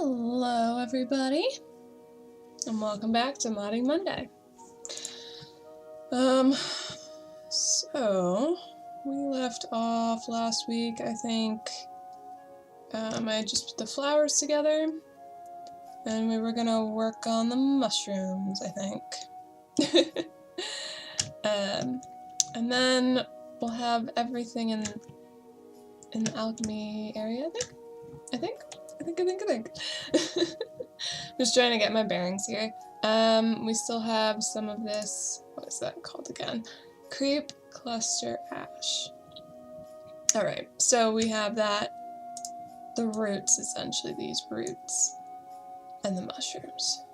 Hello everybody, and welcome back to Modding Monday. So we left off last week, I think. I just put the flowers together, and we were gonna work on the mushrooms, I think. And then we'll have everything in the alchemy area, I think. Just trying to get my bearings here. We still have some of this, what is that called again? Creep cluster ash. Alright, so we have that, the roots, essentially, these roots, and the mushrooms.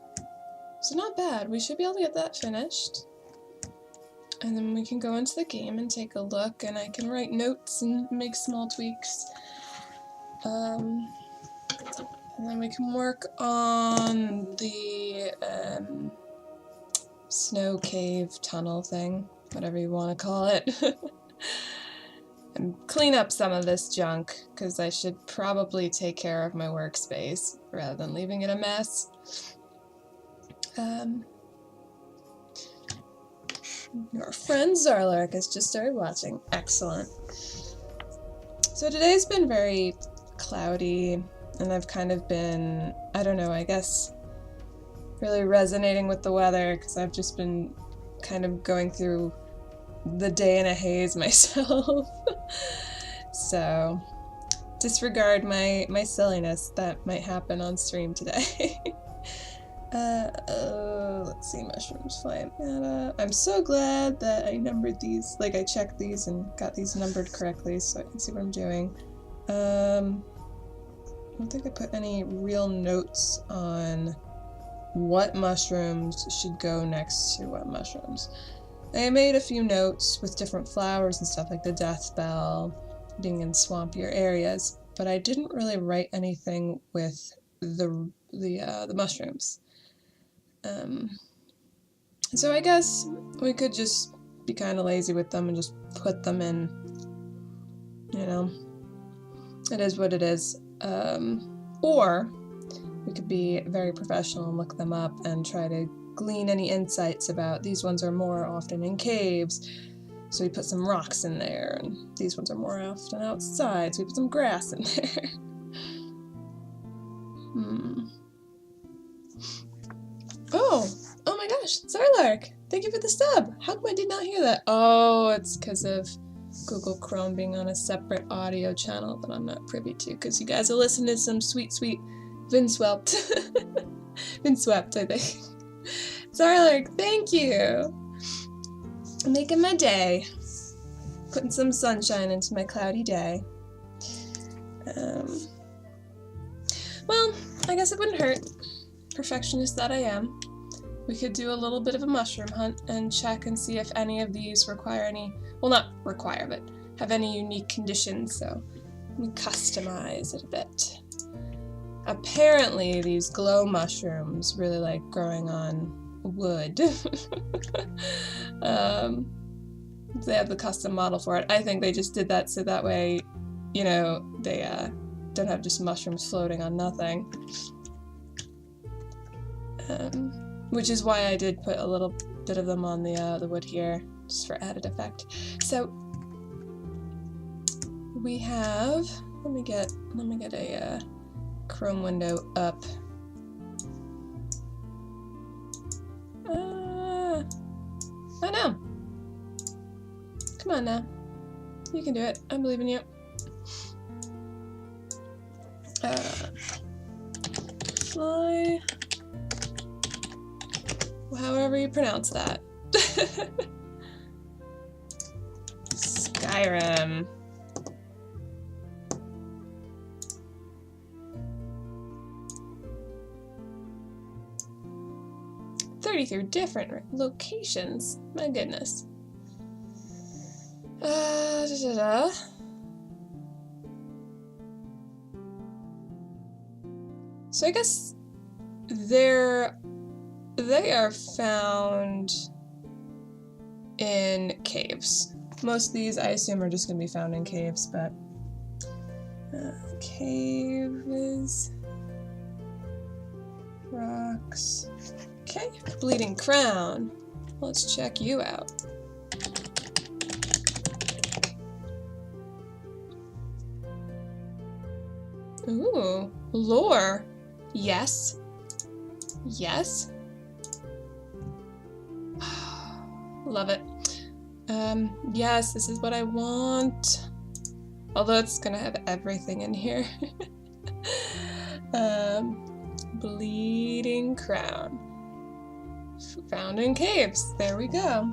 So not bad, we should be able to get that finished. And then we can go into the game and take a look, and I can write notes and make small tweaks. And then we can work on the snow cave tunnel thing, whatever you want to call it. And clean up some of this junk, because I should probably take care of my workspace rather than leaving it a mess. Your friend Zarlark has just started watching. Excellent. So today's been very cloudy, and I've kind of been, I don't know, I guess really resonating with the weather because I've just been kind of going through the day in a haze myself. So disregard my silliness that might happen on stream today. Let's see, mushrooms, flame. I'm so glad that I numbered these, like I checked these and got these numbered correctly so I can see what I'm doing. I don't think I put any real notes on what mushrooms should go next to what mushrooms. I made a few notes with different flowers and stuff, like the death bell, being in swampier areas, but I didn't really write anything with the mushrooms. So I guess we could just be kind of lazy with them and just put them in, you know, it is what it is. Or we could be very professional and look them up and try to glean any insights about these ones are more often in caves, so we put some rocks in there, and these ones are more often outside, so we put some grass in there. Oh my gosh, Zarlark! Thank you for the sub! How come I did not hear that? Oh, it's because of Google Chrome being on a separate audio channel that I'm not privy to, because you guys are listening to some sweet Vinswept. Vinswept, I think. Zarlark, thank you! Making my day. Putting some sunshine into my cloudy day. Well, I guess it wouldn't hurt. Perfectionist that I am. We could do a little bit of a mushroom hunt and check and see if any of these require any, well, not require, but have any unique conditions, so we customize it a bit. Apparently, these glow mushrooms really like growing on wood. They have the custom model for it. I think they just did that so that way, you know, they don't have just mushrooms floating on nothing. Which is why I did put a little bit of them on the wood here, just for added effect. So we have, let me get a Chrome window up. I know. Come on now, you can do it. I believe in you. Fly. However you pronounce that. Skyrim. Through different locations. My goodness. So I guess they are found in caves. Most of these, I assume, are just going to be found in caves, but cave is rocks. Okay, Bleeding Crown. Let's check you out. Ooh, lore. Yes. Yes. Love it. Yes, this is what I want. Although it's gonna have everything in here. Bleeding Crown. Found in caves. There we go.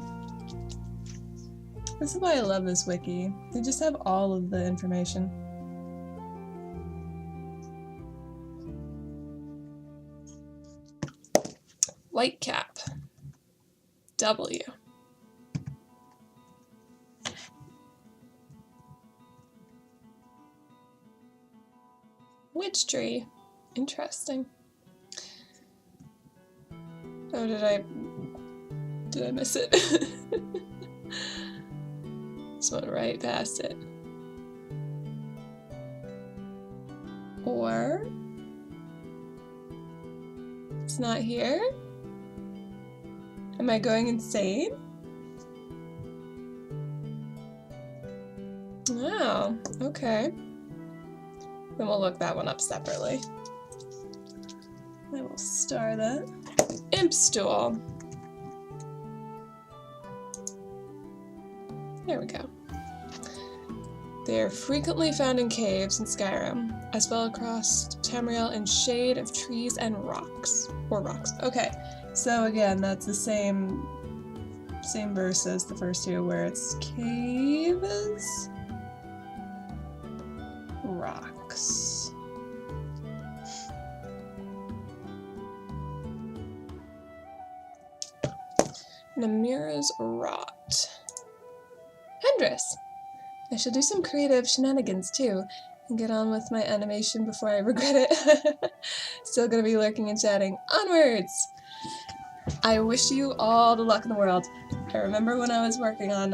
This is why I love this wiki. They just have all of the information. Whitecap. W. Witch tree. Interesting. Oh, did I miss it? Just went right past it. Or it's not here? Am I going insane? Oh, okay. Then we'll look that one up separately. I will star that. Imp stool. There we go. They are frequently found in caves in Skyrim, as well across Tamriel in shade of trees and rocks. Or rocks. Okay, so again, that's the same verse as the first two, where it's caves, rocks. Namira's Rot. Hendris! I should do some creative shenanigans too, and get on with my animation before I regret it. Still gonna be lurking and chatting. Onwards! I wish you all the luck in the world. I remember when I was working on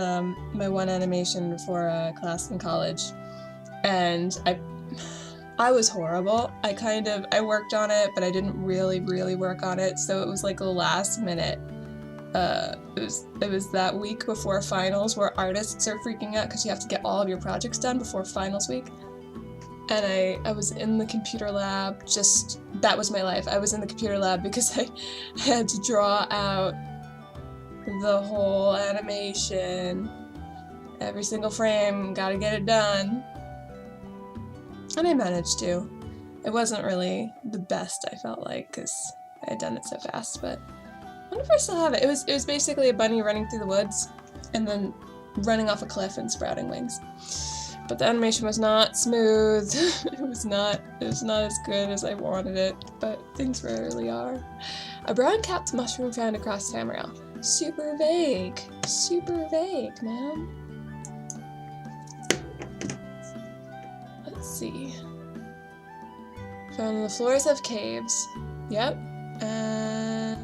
my one animation for a class in college, and I was horrible. I worked on it, but I didn't really work on it, so it was like the last minute. It was that week before finals where artists are freaking out because you have to get all of your projects done before finals week. And I was in the computer lab, that was my life. I was in the computer lab because I had to draw out the whole animation, every single frame, gotta get it done. And I managed to. It wasn't really the best, I felt like, because I had done it so fast, but I wonder if I still have it. It was basically a bunny running through the woods and then running off a cliff and sprouting wings. But the animation was not smooth. It was not as good as I wanted it, but things rarely are. A brown-capped mushroom found across Tamriel. Super vague, man. Let's see. Found on the floors of caves. Yep, and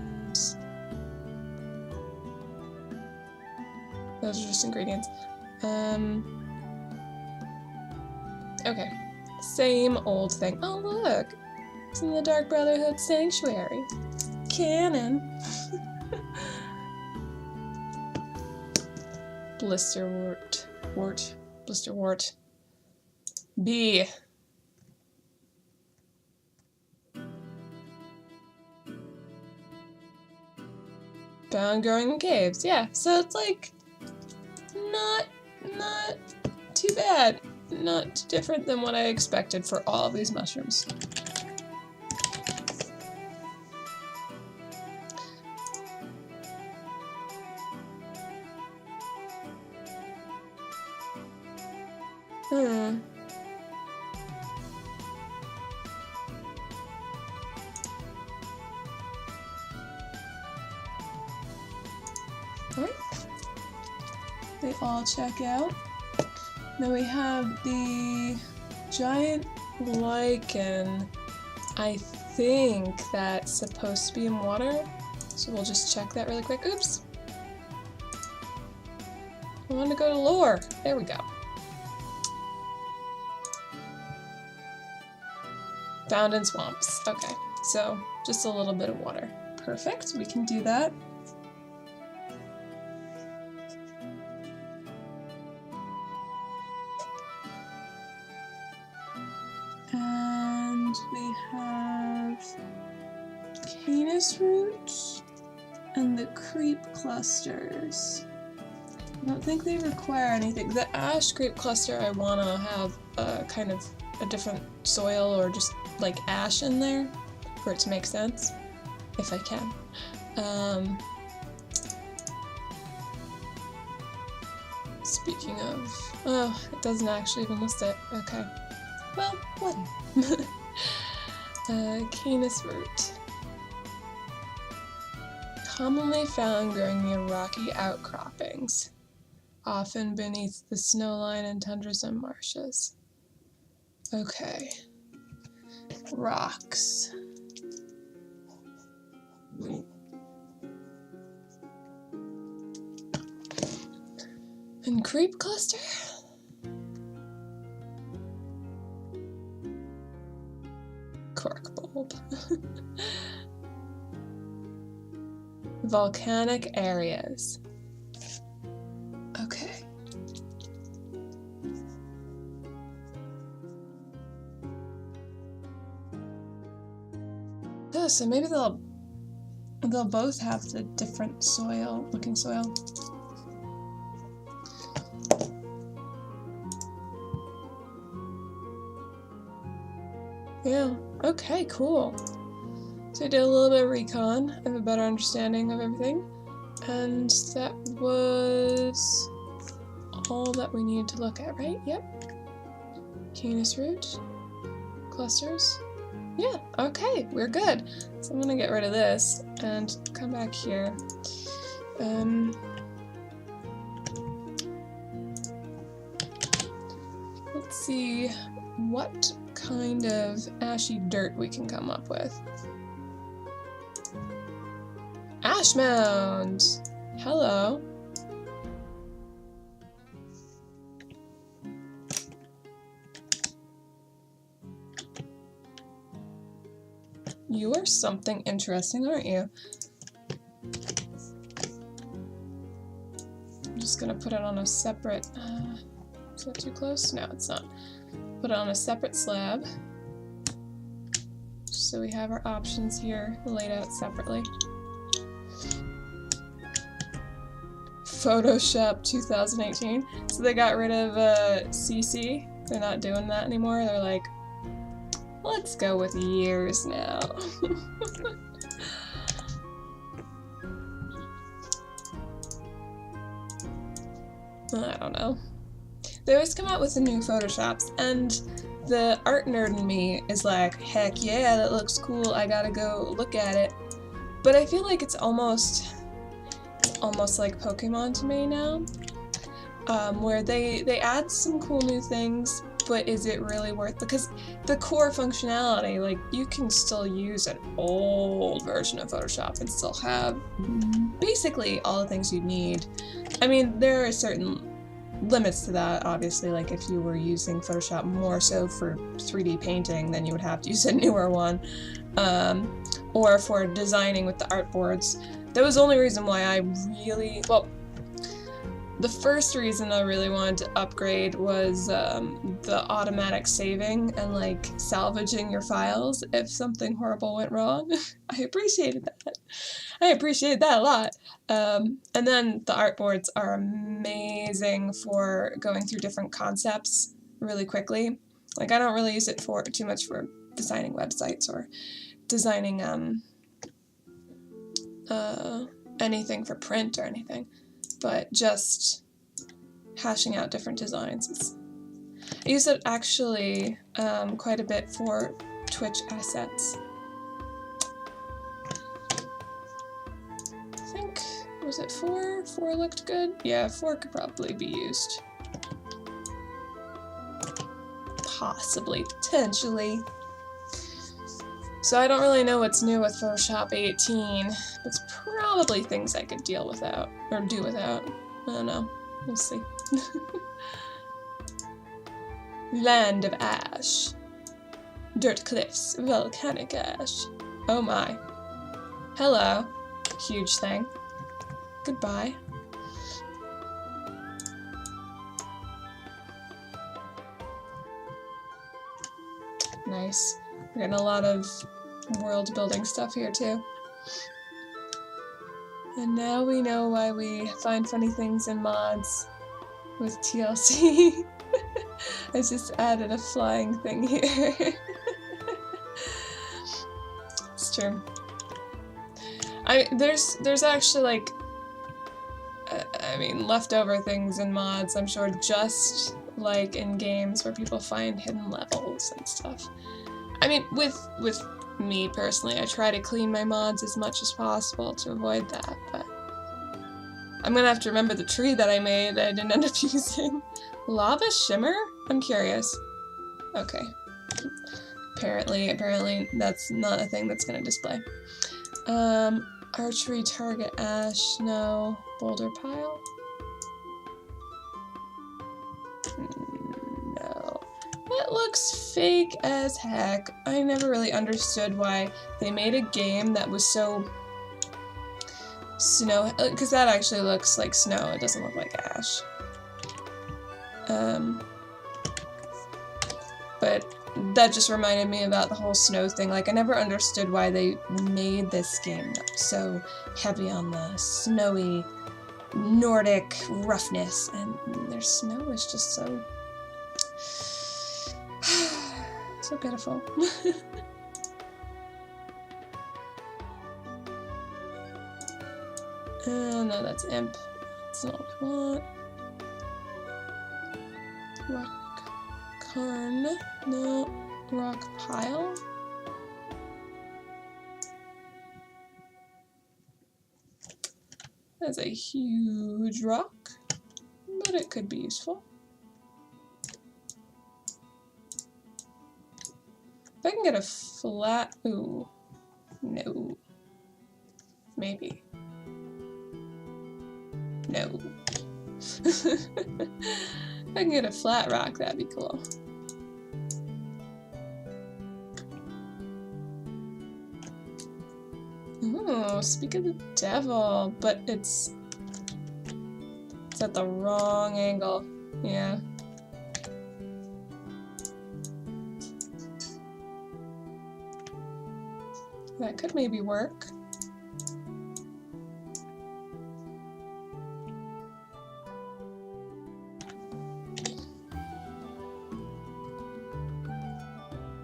those are just ingredients. Okay. Same old thing. Oh, look! It's in the Dark Brotherhood sanctuary. Canon. Blisterwort. B. Found growing in caves. Yeah, so it's like not too bad. Not too different than what I expected for all of these mushrooms. Alright. They all check out. Then we have the giant lichen. I think that's supposed to be in water, so we'll just check that really quick. Oops! I want to go to lore. There we go. Found in swamps. Okay. So just a little bit of water. Perfect, we can do that. And we have Canis root and the creep clusters. I don't think they require anything. The ash creep cluster, I want to have kind of a different soil or just like ash in there for it to make sense, if I can. Speaking of, oh, it doesn't actually even list it. Okay. Well, what? Canis root. Commonly found growing near rocky outcroppings, often beneath the snowline in tundras and marshes. Okay. Rocks. And creep cluster? Cork bulb. Volcanic areas. Okay. Oh, so maybe they'll both have the different soil, looking soil. Yeah, okay, cool. So I did a little bit of recon, I have a better understanding of everything, and that was all that we needed to look at, right? Yep. Canis root, clusters. Yeah, okay, we're good. So I'm gonna get rid of this and come back here. Let's see what kind of ashy dirt we can come up with. Ash mound! Hello. You are something interesting, aren't you? I'm just gonna put it on a separate... is that too close? No, it's not. Put it on a separate slab. So we have our options here laid out separately. Photoshop 2018. So they got rid of CC. They're not doing that anymore. They're like, let's go with years now. I don't know. They always come out with the new Photoshops, and the art nerd in me is like, heck yeah, that looks cool, I gotta go look at it. But I feel like it's almost like Pokemon to me now, where they add some cool new things, but is it really worth it? Because the core functionality, like, you can still use an old version of Photoshop and still have basically all the things you need. I mean, there are certain limits to that, obviously, like if you were using Photoshop more so for 3D painting, then you would have to use a newer one, or for designing with the artboards. That was the only reason why I really, well, the first reason I really wanted to upgrade was the automatic saving and like salvaging your files if something horrible went wrong. I appreciated that. I appreciate that a lot. And then the artboards are amazing for going through different concepts really quickly. Like, I don't really use it for too much for designing websites or designing anything for print or anything, but just hashing out different designs. I use it actually quite a bit for Twitch assets. I think, was it 4? 4 looked good? Yeah, 4 could probably be used. Possibly, potentially. So I don't really know what's new with Photoshop 18. It's probably things I could deal without, or do without. I don't know. We'll see. Land of ash. Dirt cliffs. Volcanic ash. Oh my. Hello. Huge thing. Goodbye. Nice. We're getting a lot of world building stuff here too. And now we know why we find funny things in mods with TLC. I just added a flying thing here. It's true. There's actually like, I mean, leftover things in mods, I'm sure, just like in games where people find hidden levels and stuff. I mean, with me personally, I try to clean my mods as much as possible to avoid that, but I'm gonna have to remember the tree that I made that I didn't end up using. Lava shimmer? I'm curious. Okay. Apparently that's not a thing that's gonna display. Archery target ash, no. Boulder pile? No. That looks fake as heck. I never really understood why they made a game that was so snow, because that actually looks like snow, it doesn't look like ash. But that just reminded me about the whole snow thing. Like, I never understood why they made this game so heavy on the snowy Nordic roughness, and their snow is just so so pitiful. No, that's imp. That's not what we want. Rock Carn. No. Rock pile. That's a huge rock, but it could be useful. If I can get a flat... Ooh. No. Maybe. No. If I can get a flat rock, that'd be cool. Ooh, speak of the devil, but it's at the wrong angle. Yeah. That could maybe work.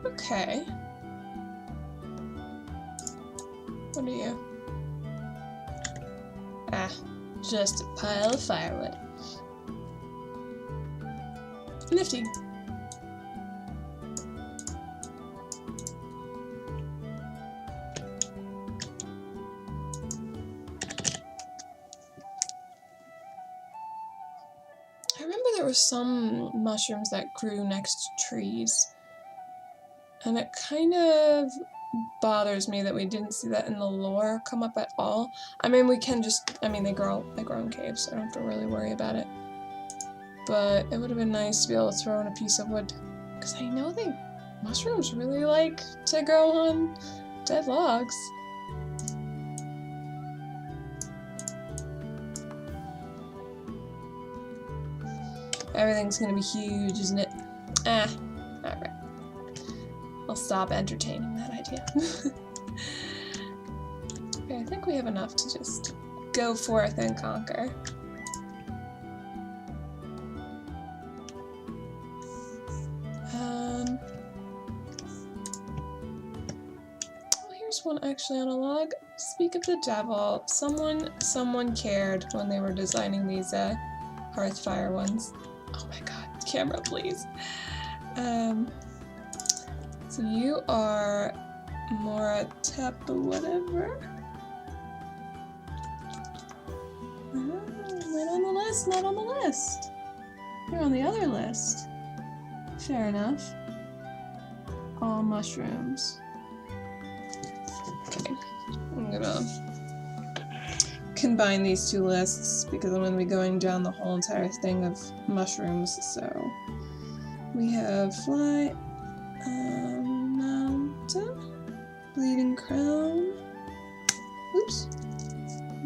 Okay. What are you? Ah, just a pile of firewood. Nifty. I remember there were some mushrooms that grew next to trees. And it kind of bothers me that we didn't see that in the lore come up at all. I mean, we can just, I mean, they grow in caves, so I don't have to really worry about it. But it would have been nice to be able to throw in a piece of wood. Because I know mushrooms really like to grow on dead logs. Everything's gonna be huge, isn't it? Ah, alright. I'll stop entertaining that idea. Okay, I think we have enough to just go forth and conquer. Oh, here's one actually on a log. Speak of the devil. Someone cared when they were designing these Hearthfire ones. Oh my god, camera please. So you are Moratep whatever. Not on the list, not on the list. You're on the other list. Fair enough. All mushrooms. Okay, I'm gonna combine these two lists because I'm gonna be going down the whole entire thing of mushrooms, so we have fly, mountain, bleeding crown.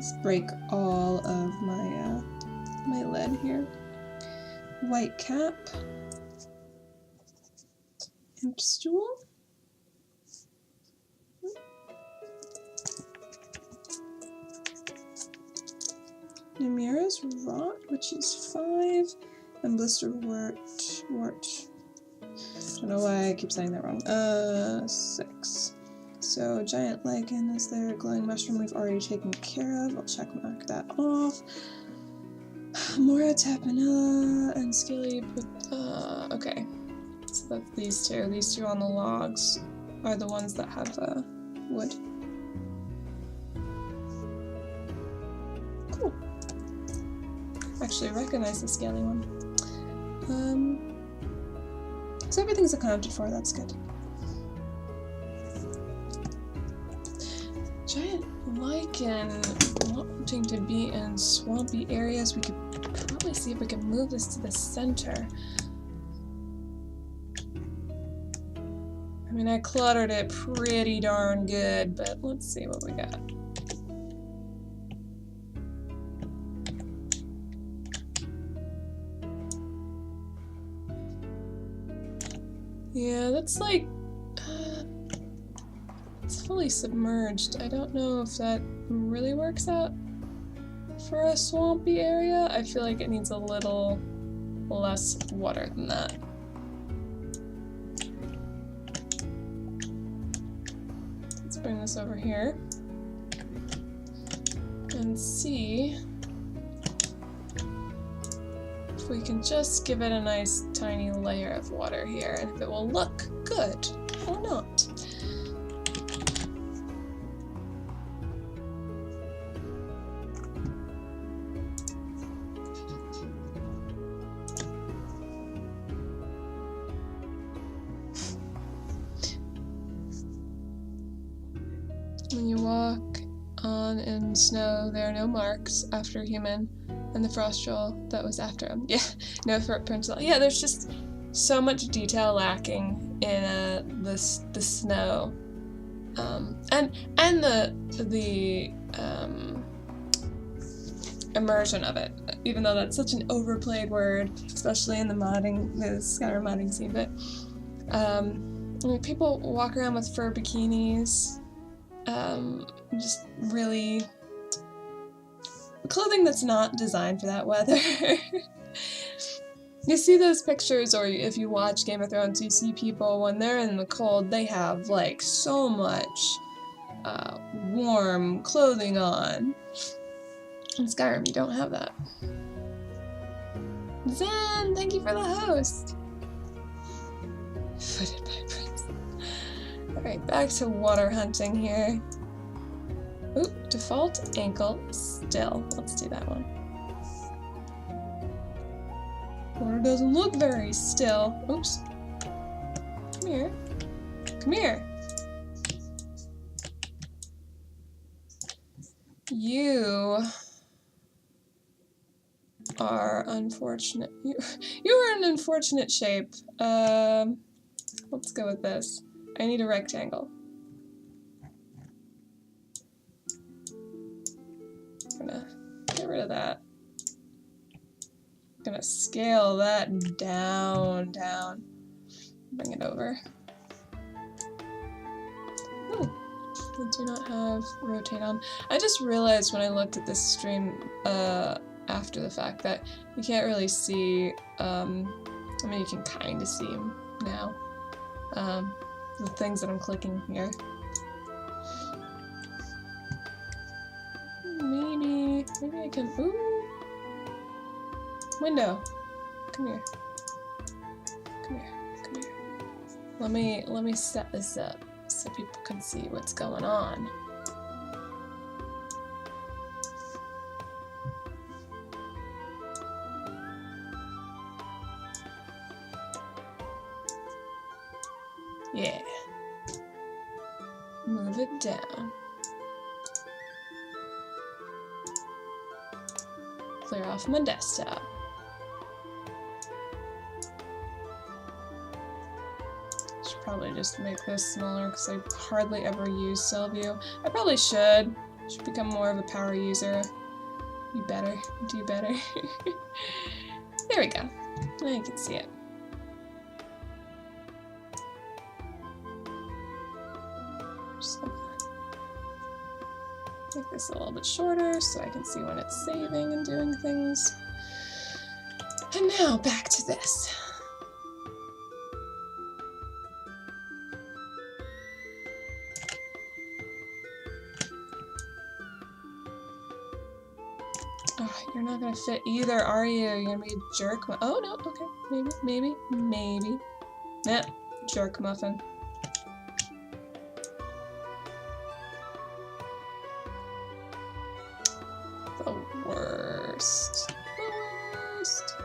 Let's break all of my my lead here. White cap. Imp stool. Namira's rot, which is 5, and blister wart. Don't know why I keep saying that wrong. 6. So giant lichen is there. Glowing mushroom we've already taken care of. I'll check mark that off. Mora, tapanilla, and scaly. Okay. So that's these two. These two on the logs are the ones that have wood. Cool. Actually recognize the scaly one. So everything's accounted for, that's good. Giant lichen wanting to be in swampy areas. We could probably see if we can move this to the center. I mean, I cluttered it pretty darn good, but let's see what we got. Yeah, that's like, it's fully submerged. I don't know if that really works out for a swampy area. I feel like it needs a little less water than that. Let's bring this over here and see if we can just give it a nice tiny layer of water here, and if it will look good or not. When you walk on in snow, there are no marks after human, and the frost troll that was after him. Yeah, no footprints. Yeah, there's just so much detail lacking in the snow, and the immersion of it. Even though that's such an overplayed word, especially in the Skyrim modding scene. But I mean, people walk around with fur bikinis. Just really clothing that's not designed for that weather. You see those pictures, or if you watch Game of Thrones, you see people when they're in the cold, they have like so much warm clothing on. In Skyrim, you don't have that. Zen, thank you for the host. Footed by Prince. Alright, back to water hunting here. Ooh, default ankle still. Let's do that one. Water doesn't look very still. Oops. Come here. Come here. You are unfortunate. You are in unfortunate shape. Let's go with this. I need a rectangle. I'm gonna get rid of that. I'm gonna scale that down. Bring it over. Ooh, I do not have rotate on. I just realized when I looked at this stream after the fact that you can't really see, I mean you can kind of see them now, the things that I'm clicking here. Maybe I can, ooh, window, come here. Let me set this up so people can see what's going on. Yeah. Move it down. Clear off my desktop. Should probably just make this smaller because I hardly ever use cell view. I probably should. Should become more of a power user. You better. Do better. There we go. Now you can see it. Just gonna make this a little bit shorter so I can see when it's saving and doing things. And now back to this. Oh, you're not gonna fit either, are you? You're gonna be a jerk. Oh no, okay. Maybe. Nah, jerk muffin. The worst. The worst.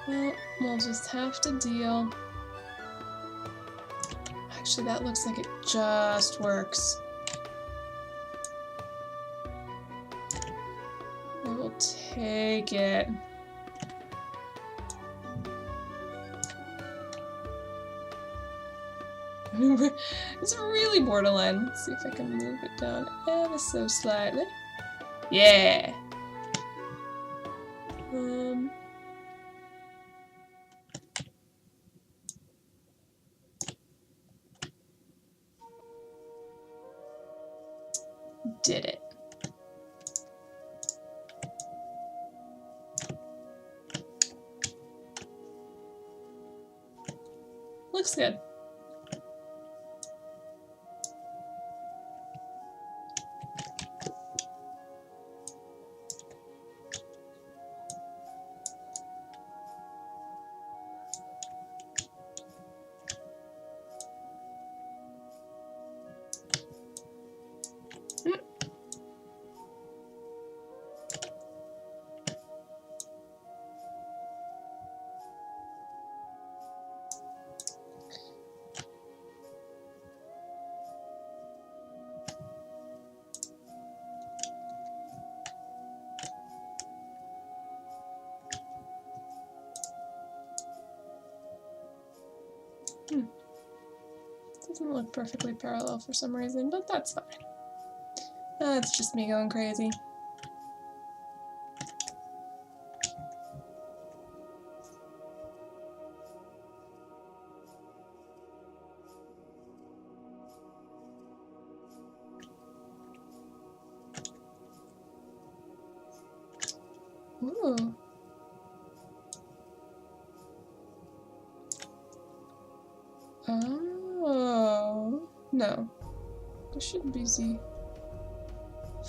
Well, we'll just have to deal. Actually, that looks like it just works. I will take it. It's really borderline. Let's see if I can move it down ever so slightly. Yeah! Did it. Looks good. Doesn't look perfectly parallel for some reason, but that's fine. That's just me going crazy. Ooh. Oh, no. There shouldn't be Z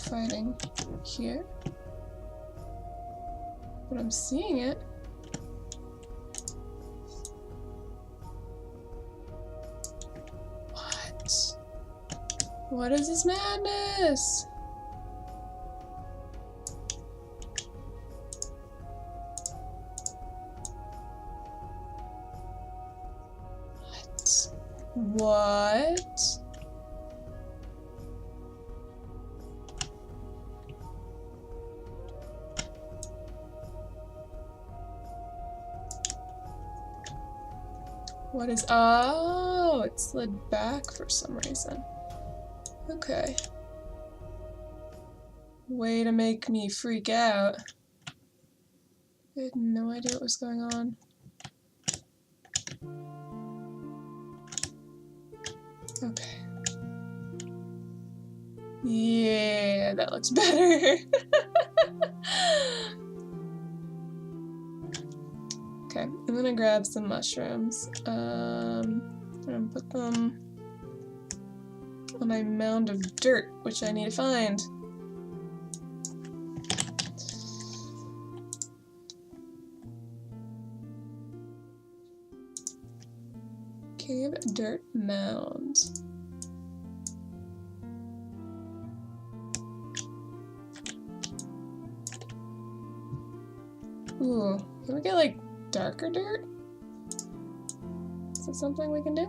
fighting here. But I'm seeing it. What? What is this madness? What? What is... Oh, it slid back for some reason. Okay. Way to make me freak out. I had no idea what was going on. Okay. Yeah, that looks better. Okay, I'm gonna grab some mushrooms. I'm gonna put them on my mound of dirt, which I need to find. Cave dirt mound. Ooh, can we get like darker dirt? Is that something we can do?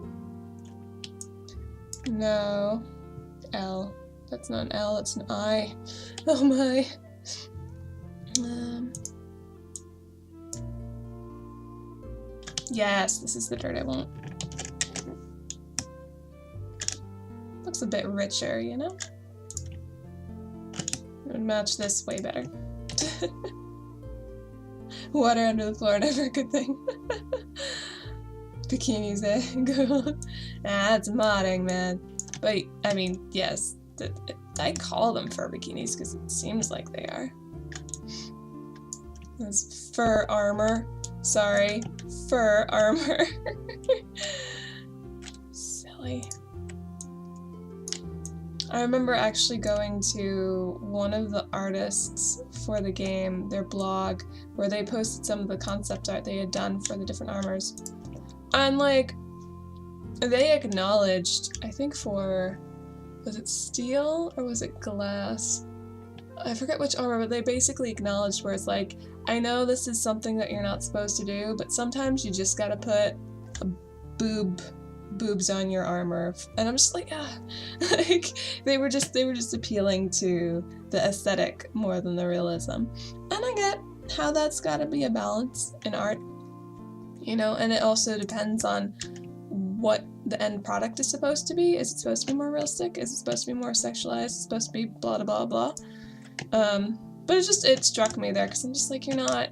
No. L. That's not an L, it's an I. Oh my. Yes, this is the dirt I want. Looks a bit richer, you know? It would match this way better. Water under the floor, never a good thing. Bikinis, eh? Good. That's modding, man. But, I mean, yes. I call them fur bikinis because it seems like they are. That's fur armor. Sorry. Fur armor. Silly. I remember actually going to one of the artists for the game, their blog, where they posted some of the concept art they had done for the different armors. And, like, they acknowledged, I think for, was it steel or was it glass? I forget which armor, but they basically acknowledged where it's like, I know this is something that you're not supposed to do, but sometimes you just gotta put a boobs on your armor. And I'm just like, ah. Like, they were just appealing to the aesthetic more than the realism. And I get how that's gotta be a balance in art. You know, and it also depends on what the end product is supposed to be. Is it supposed to be more realistic? Is it supposed to be more sexualized? Is it supposed to be blah blah blah blah? But it struck me there because I'm just like, you're not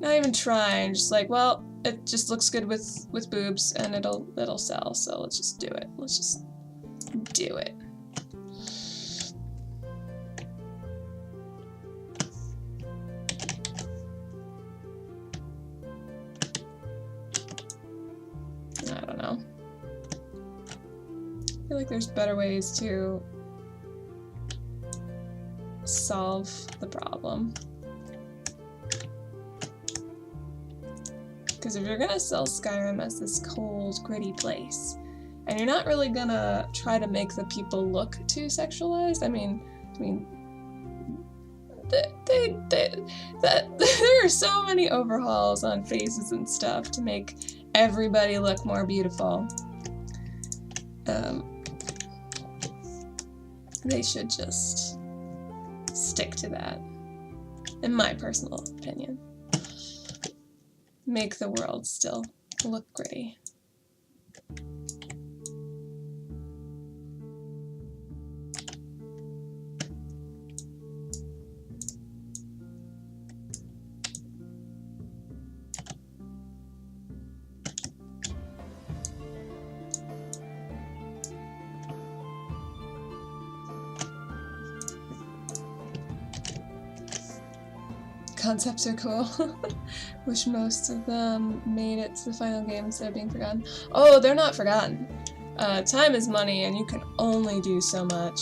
even trying. Just like, well, it just looks good with boobs and it'll sell. So let's just do it. Let's just do it. I don't know. I feel like there's better ways to solve the problem. Because if you're gonna sell Skyrim as this cold, gritty place, and you're not really gonna try to make the people look too sexualized, I mean, there are so many overhauls on faces and stuff to make everybody look more beautiful. They should just stick to that, in my personal opinion. Make the world still look gritty. Concepts are cool. Wish most of them made it to the final game instead of being forgotten. Oh, they're not forgotten. Time is money and you can only do so much.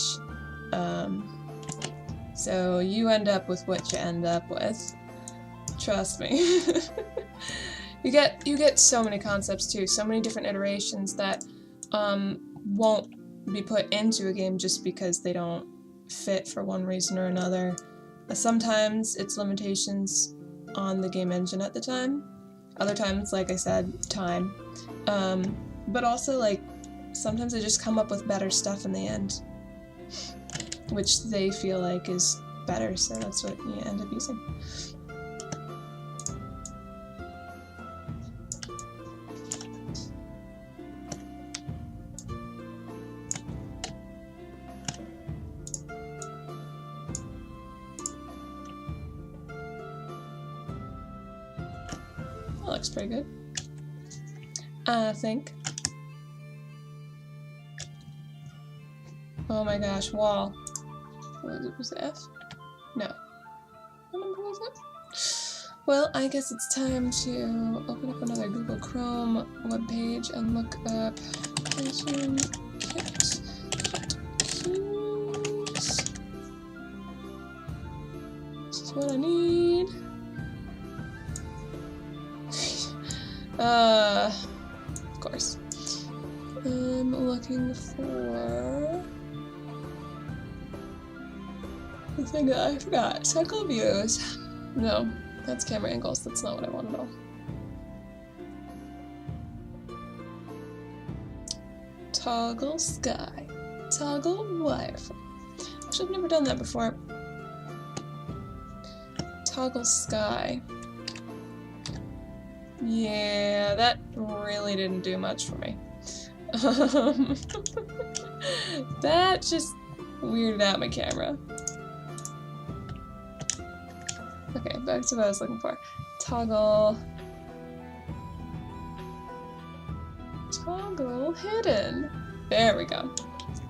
So you end up with what you end up with. Trust me. You get so many concepts too, so many different iterations that won't be put into a game just because they don't fit for one reason or another. Sometimes it's limitations on the game engine at the time. Other times, like I said, time. But also, like, sometimes they just come up with better stuff in the end, which they feel like is better, so that's what you end up using. That looks pretty good, I think. Oh my gosh, wall. Was it F? No. What number was it? Well, I guess it's time to open up another Google Chrome webpage and look up Creation Kit keys. This is what I need. Of course. I'm looking for the thing that I forgot. Cycle views. No, that's camera angles. That's not what I want at all. Toggle sky. Toggle wireframe. Actually, I've never done that before. Toggle sky. Yeah, that really didn't do much for me. That just weirded out my camera. Okay, back to what I was looking for. Toggle. Toggle hidden. There we go.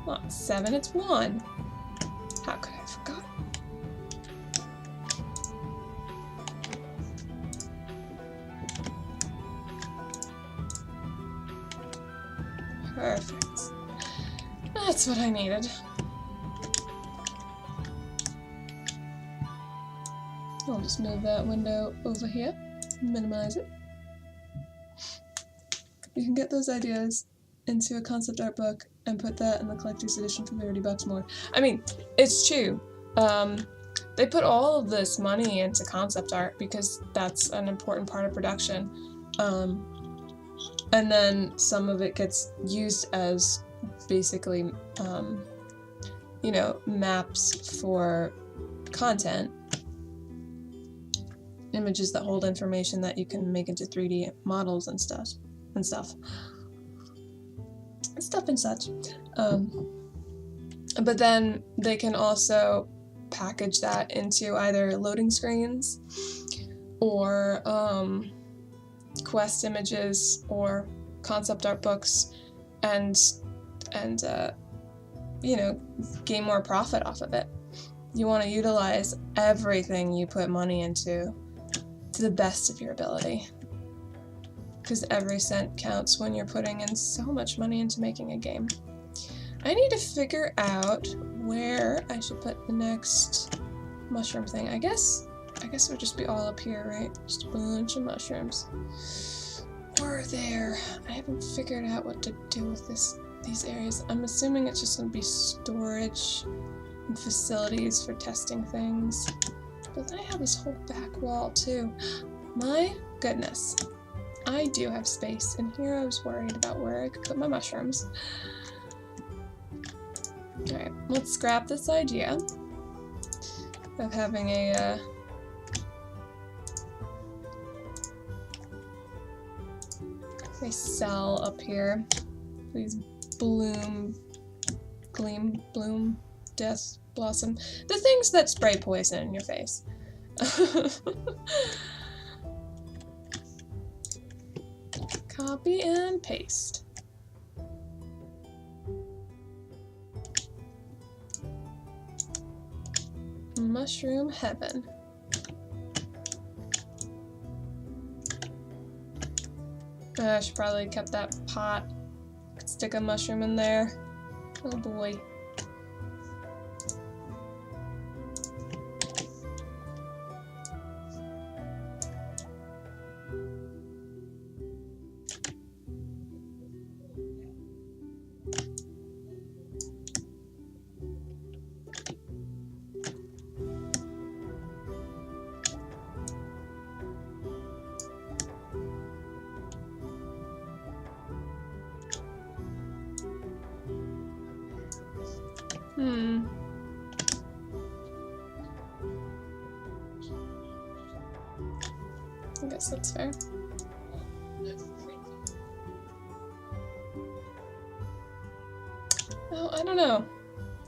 Not 7, it's 1. How could I have forgotten? Perfect. That's what I needed. I'll just move that window over here, minimize it. You can get those ideas into a concept art book and put that in the collector's edition for $30 more. I mean, it's true. They put all of this money into concept art because that's an important part of production. And then some of it gets used as basically, you know, maps for content. Images that hold information that you can make into 3D models and stuff. And such. But then they can also package that into either loading screens or quest images or concept art books and you know, gain more profit off of it. You want to utilize everything you put money into to the best of your ability. Because every cent counts when you're putting in so much money into making a game. I need to figure out where I should put the next mushroom thing. I guess it would just be all up here, right? Just a bunch of mushrooms. Or there. I haven't figured out what to do with these areas. I'm assuming it's just going to be storage and facilities for testing things. But then I have this whole back wall too. My goodness. I do have space, and here I was worried about where I could put my mushrooms. Alright, let's scrap this idea of having a cell up here. Please bloom, gleam, bloom, death, blossom. The things that spray poison in your face. Copy and paste. Mushroom heaven. I should probably kept that pot. Could stick a mushroom in there. Oh boy. I guess that's fair. Oh, I don't know.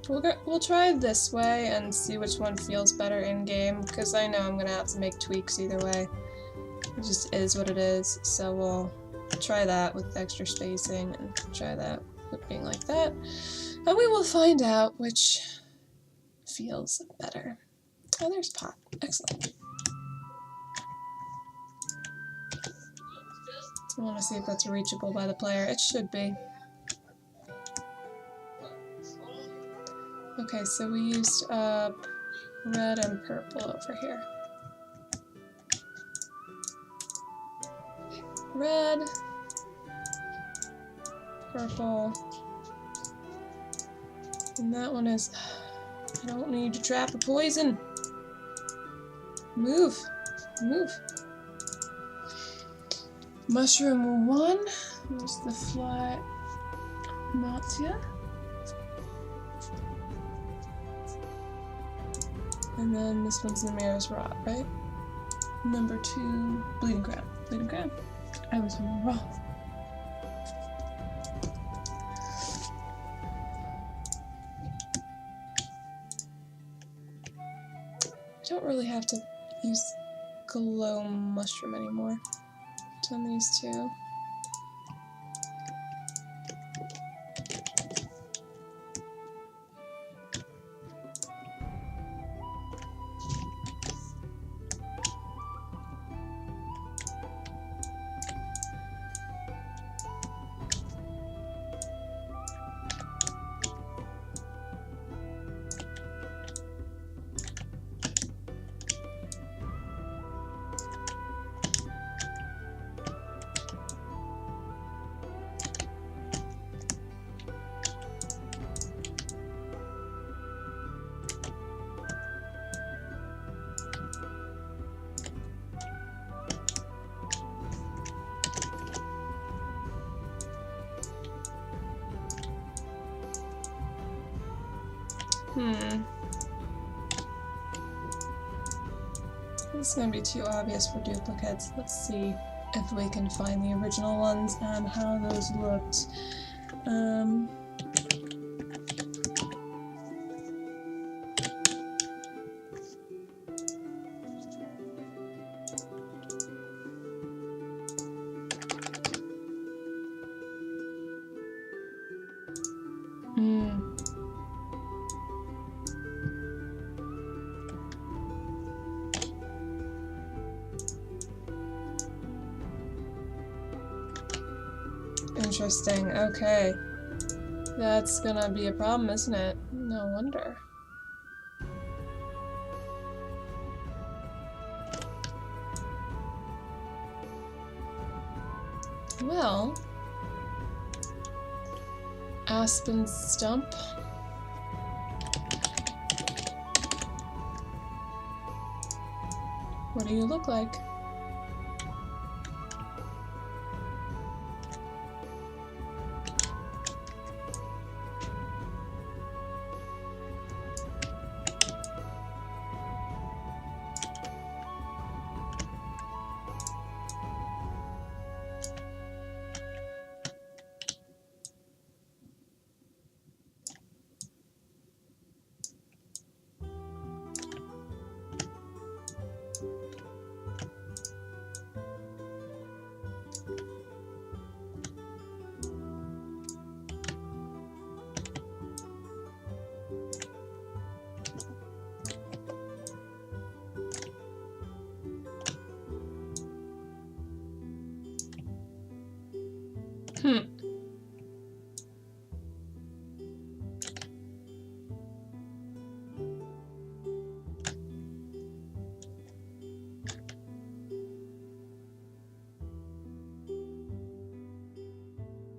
We'll try this way and see which one feels better in-game, because I know I'm gonna have to make tweaks either way. It just is what it is, so we'll try that with extra spacing and try that with being like that. And we will find out which feels better. Oh, there's pot. Excellent. I want to see if that's reachable by the player. It should be. Okay, so we used red and purple over here. Red, purple, and that one is, I don't need to trap a poison. Move, move. Mushroom 1, there's the fly Matia. And then this one's the Mirror's Rot, right? Number 2, Bleeding Crown. Bleeding Crown. I was wrong. I don't really have to use glow mushroom anymore. I've done these two. This is going to be too obvious for duplicates. Let's see if we can find the original ones and how those looked. Interesting. Okay. That's gonna be a problem, isn't it? No wonder. Well, Aspen Stump. What do you look like?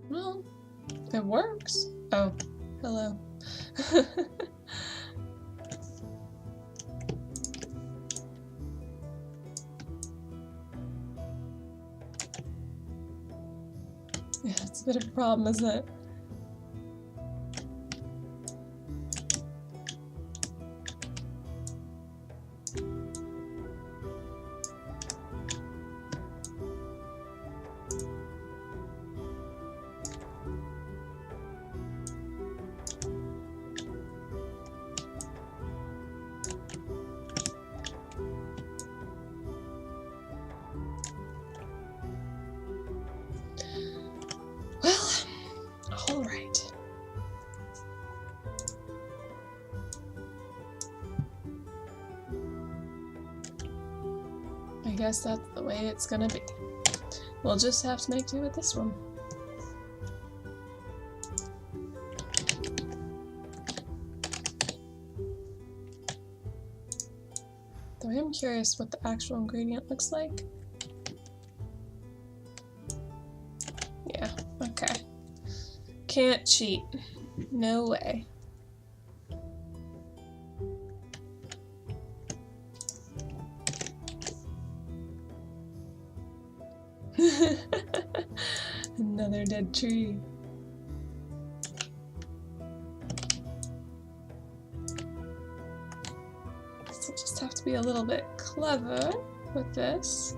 Well, it works. Oh, hello. Yeah, it's a bit of a problem, isn't it? All right. I guess that's the way it's gonna be. We'll just have to make do with this one. Though I am curious what the actual ingredient looks like. Yeah, okay. Can't cheat. No way. Another dead tree. So just have to be a little bit clever with this.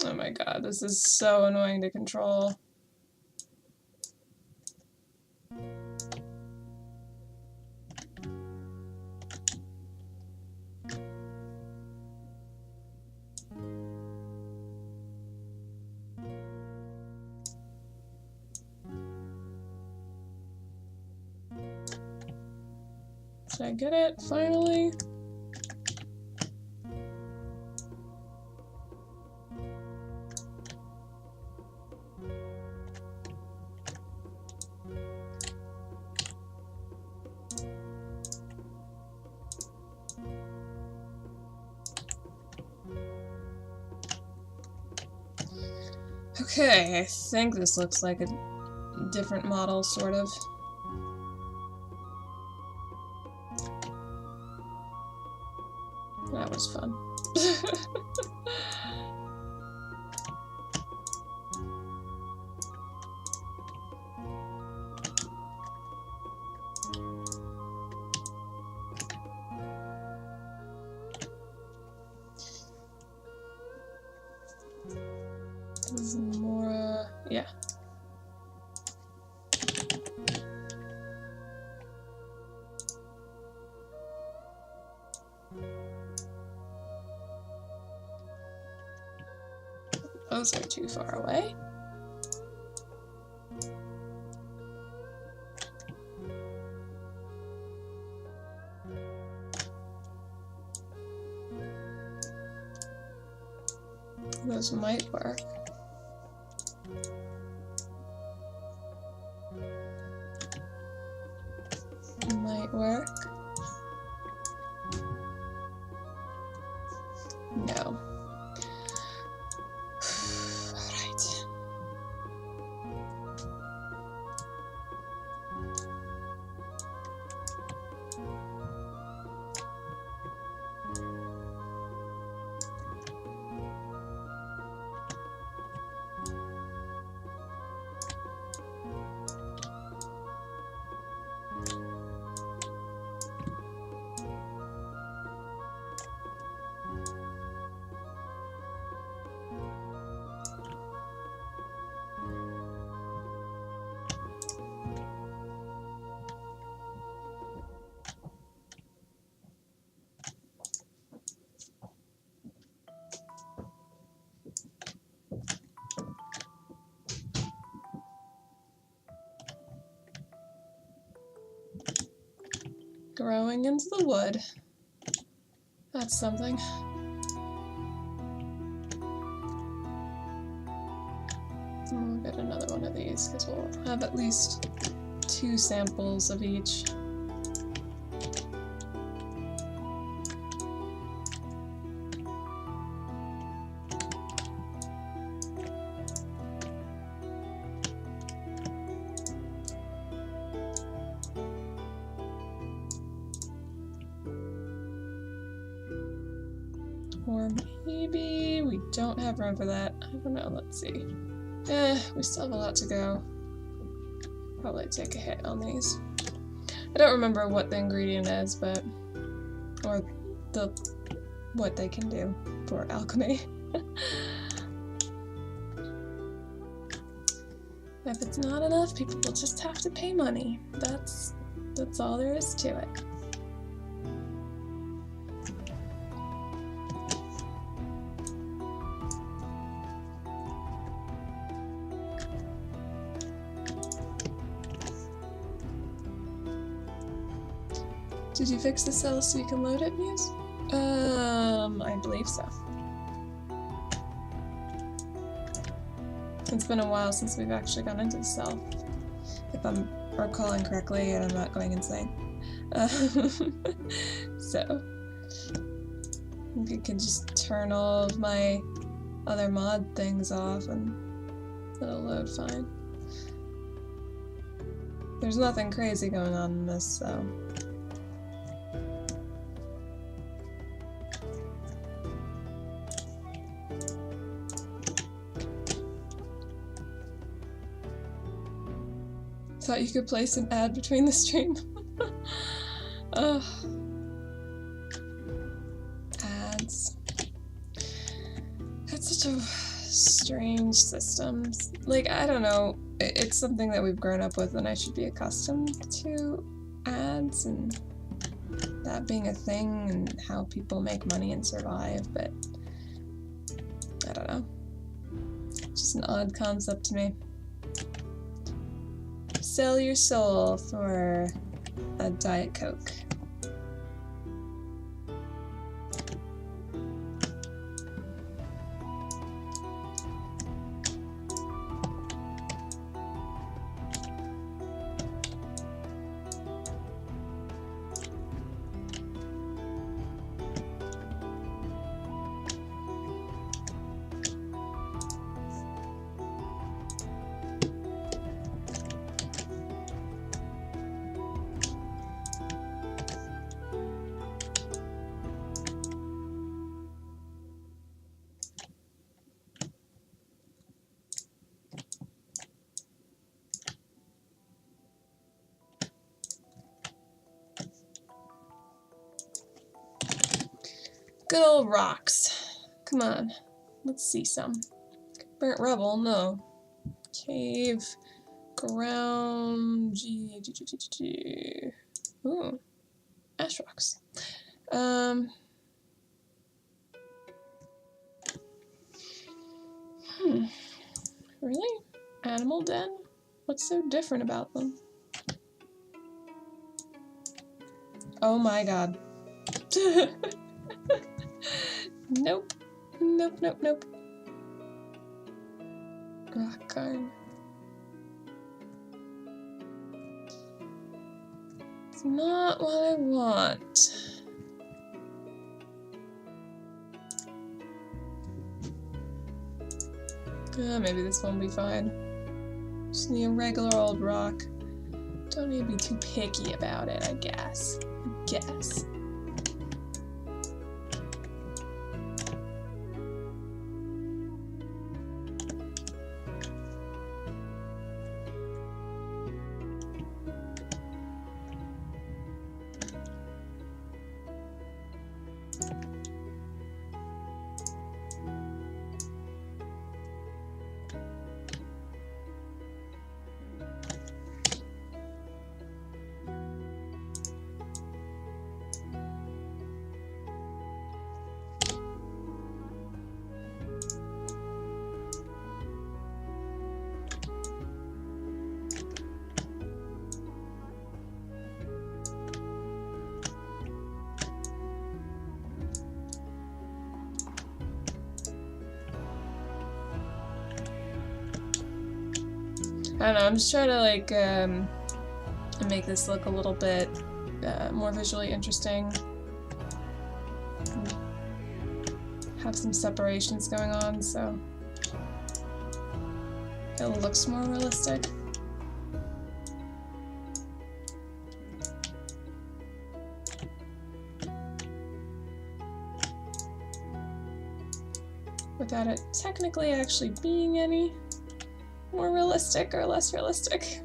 Oh my god, this is so annoying to control. Did I get it finally? Okay, I think this looks like a different model, sort of. That was fun. This is more, yeah. Those are too far away. Those might work. Might work. No. Alright. Growing into the wood. That's something. We'll get another one of these because we'll have at least 2 samples of each. Or maybe we don't have room for that. I don't know, let's see. We still have a lot to go. Probably take a hit on these. I don't remember what the ingredient is, but... or what they can do for alchemy. If it's not enough, people will just have to pay money. That's all there is to it. Did you fix the cell so you can load it, Muse? I believe so. It's been a while since we've actually gone into the cell, if I'm recalling correctly and I'm not going insane. So, I think I can just turn all of my other mod things off and it'll load fine. There's nothing crazy going on in this, so. Thought you could place an ad between the stream. Ugh. Ads. That's such a strange system. Like, I don't know. It's something that we've grown up with and I should be accustomed to ads and that being a thing and how people make money and survive, but I don't know. It's just an odd concept to me. Sell your soul for a Diet Coke. Good old rocks. Come on, let's see some. Burnt rubble, no. Cave, ground, ooh, ash rocks. Really? Animal den? What's so different about them? Oh my god. Nope. Nope, nope, nope. Rock garden. It's not what I want. Maybe this one will be fine. Just need a regular old rock. Don't need to be too picky about it, I guess. I don't know, I'm just trying to like make this look a little bit more visually interesting. Have some separations going on, so it looks more realistic. Without it technically actually being any more realistic or less realistic.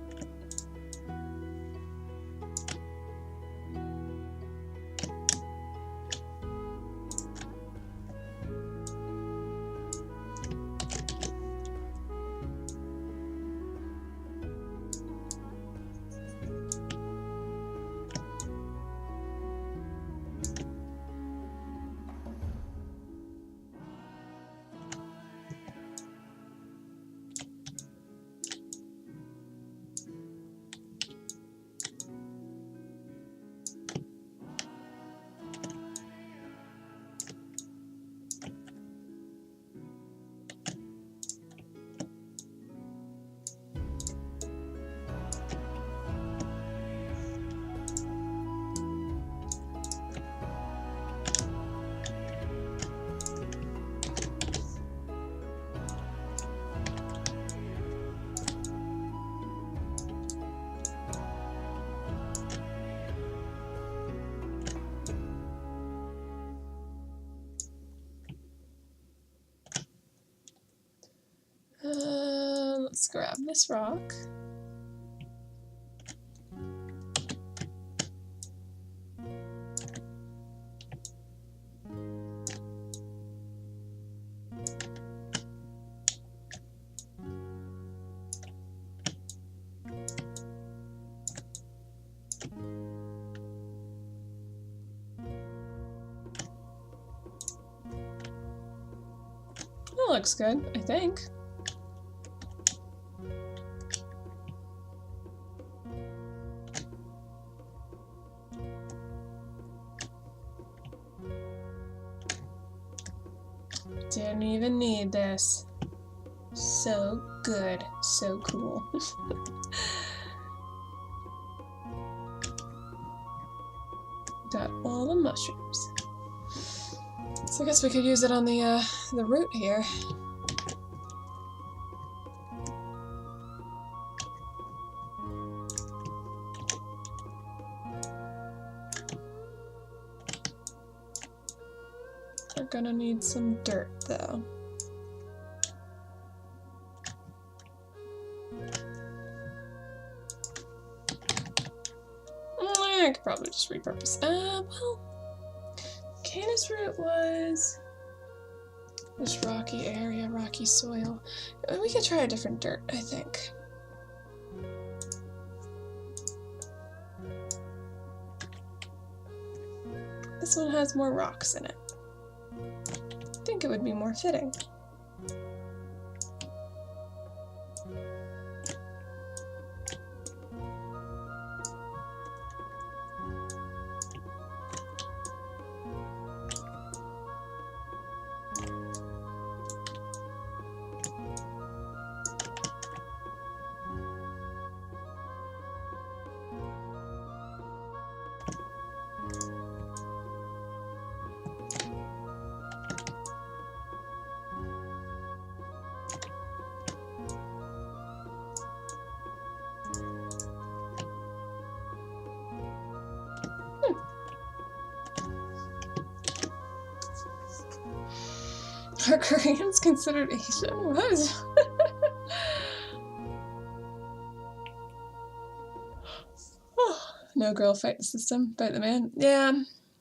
Let's grab this rock. That looks good, I think. Didn't even need this. So good. So cool. Got all the mushrooms. So I guess we could use it on the root here. We're gonna need some dirt, though. I could probably just repurpose. Well, Canis root was this rocky area, rocky soil. We could try a different dirt, I think. This one has more rocks in it. I think it would be more fitting. Are Koreans considered Asian? What is No girl fight the system, fight the man. Yeah,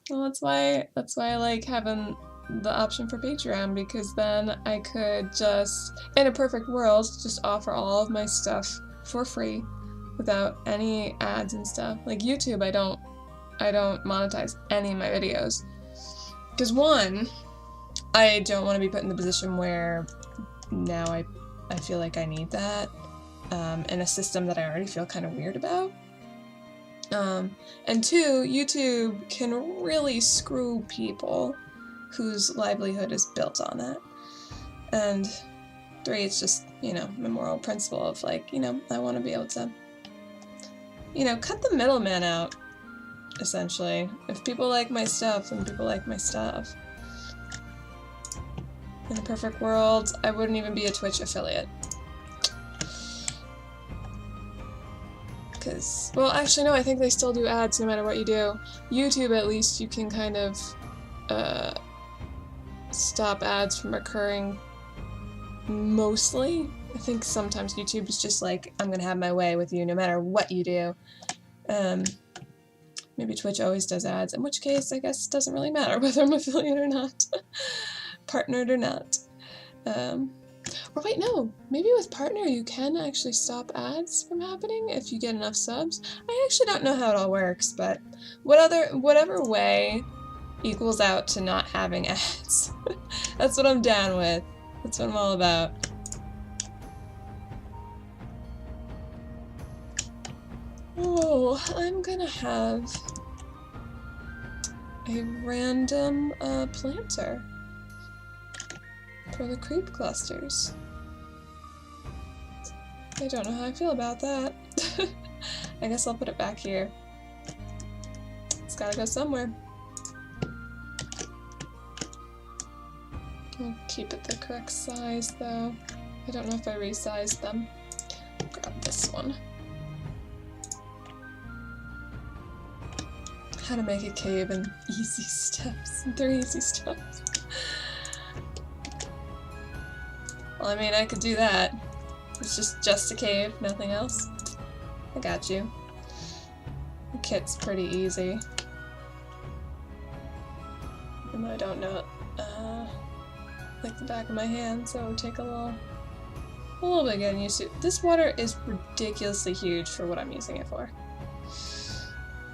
well that's why I like having the option for Patreon, because then I could just, in a perfect world, just offer all of my stuff for free without any ads and stuff. Like YouTube, I don't monetize any of my videos. Because one, I don't want to be put in the position where now I feel like I need that in a system that I already feel kind of weird about. And two, YouTube can really screw people whose livelihood is built on that. And three, it's just, you know, my moral principle of like, you know, I want to be able to, you know, cut the middleman out, essentially. If people like my stuff, then people like my stuff. In a perfect world, I wouldn't even be a Twitch affiliate. Because, well, actually no, I think they still do ads no matter what you do. YouTube, at least, you can kind of stop ads from occurring mostly. I think sometimes YouTube is just like, I'm gonna have my way with you no matter what you do. Maybe Twitch always does ads, in which case I guess it doesn't really matter whether I'm affiliate or not. Partnered or not. Or wait, no, maybe with partner you can actually stop ads from happening if you get enough subs. I actually don't know how it all works, but whatever way equals out to not having ads. That's what I'm down with. That's what I'm all about. Oh, I'm gonna have a random planter for the creep clusters. I don't know how I feel about that. I guess I'll put it back here. It's gotta go somewhere. I'll keep it the correct size though. I don't know if I resized them. Grab this one. How to make a cave in easy steps. 3 easy steps. Well, I mean, I could do that. It's just a cave, nothing else. I got you. The kit's pretty easy. Even though I don't know it like the back of my hand, so it would take a little bit getting used to. This water is ridiculously huge for what I'm using it for.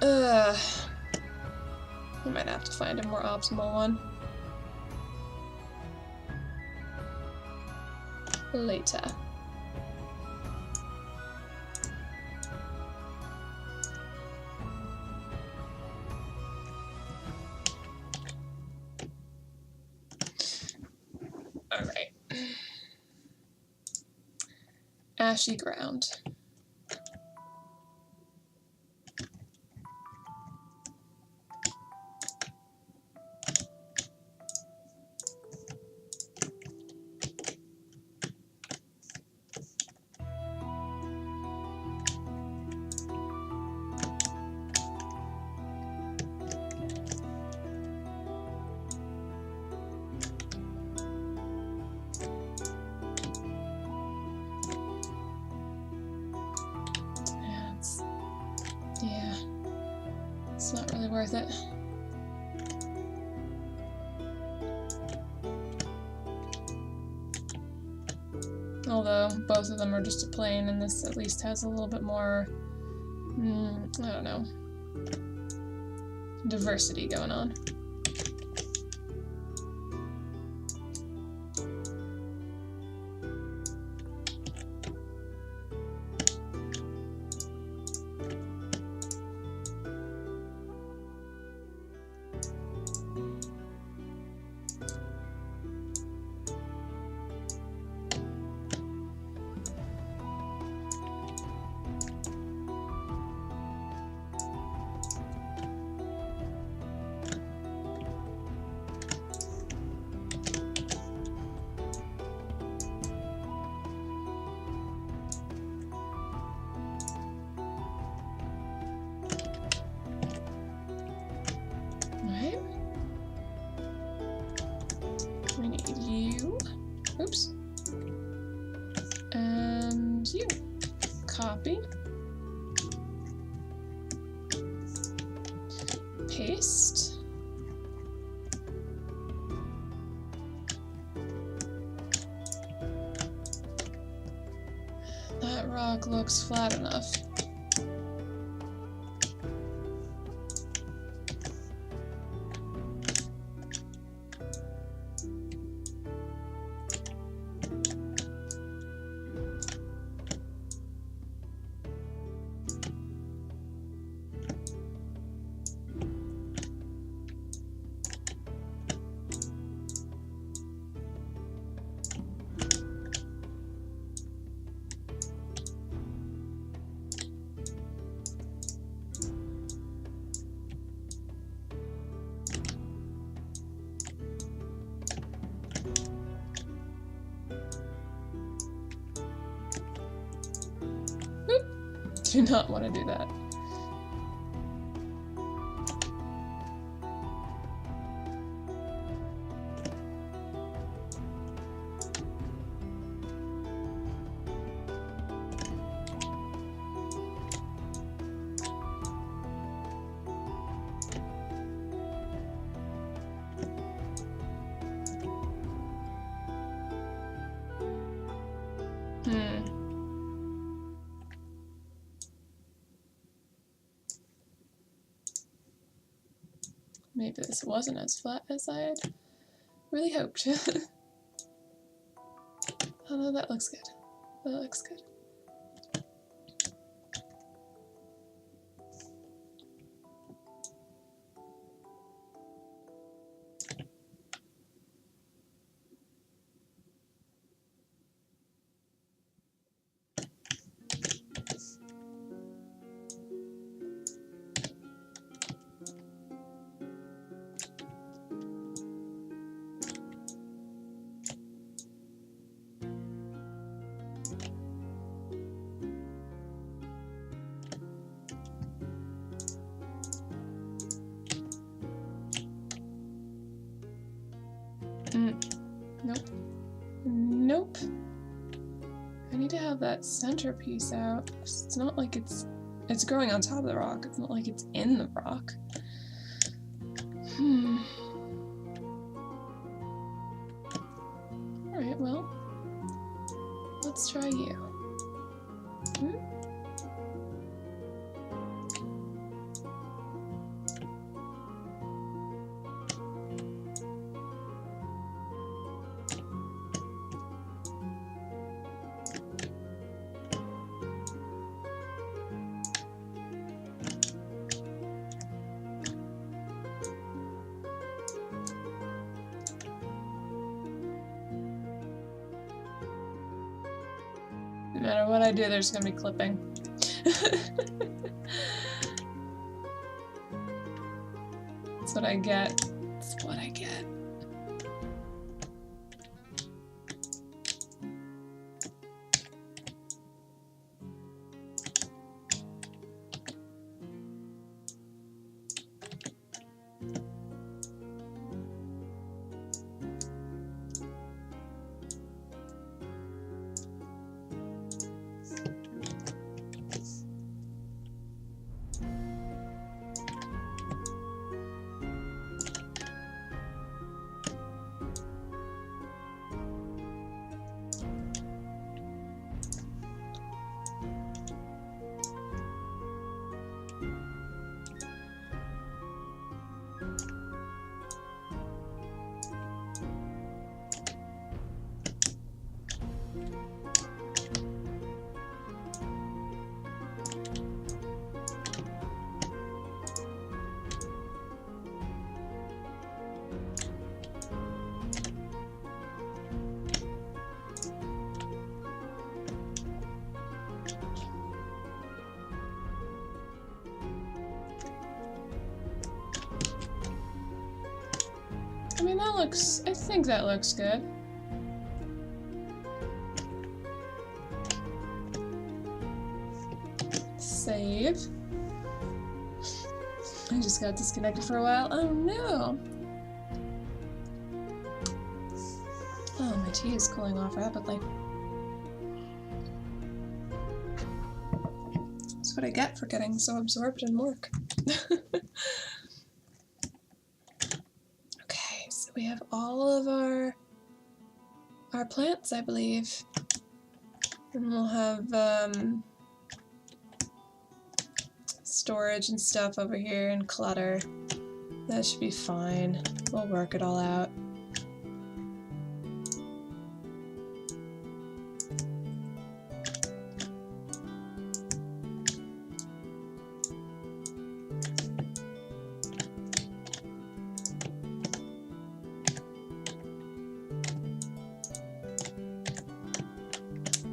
I might have to find a more optimal one. Later. Alright. Ashy ground. Yeah, it's not really worth it. Although both of them are just a plain, and this at least has a little bit more, I don't know, diversity going on. Right. We need you. Oops. And you. Copy. Paste. That rock looks flat enough. Do not want to do that. Maybe this wasn't as flat as I had really hoped. Although that looks good. That looks good. Nope. Nope. I need to have that centerpiece out. It's not like it's growing on top of the rock. It's not like it's in the rock. Alright, well, let's try you. No matter what I do, there's gonna be clipping. That's what I get. That's what I get. I mean, that looks... I think that looks good. Save. I just got disconnected for a while. Oh no! Oh, my tea is cooling off rapidly. That's what I get for getting so absorbed in work. We have all of our plants, I believe. And we'll have storage and stuff over here and clutter. That should be fine. We'll work it all out.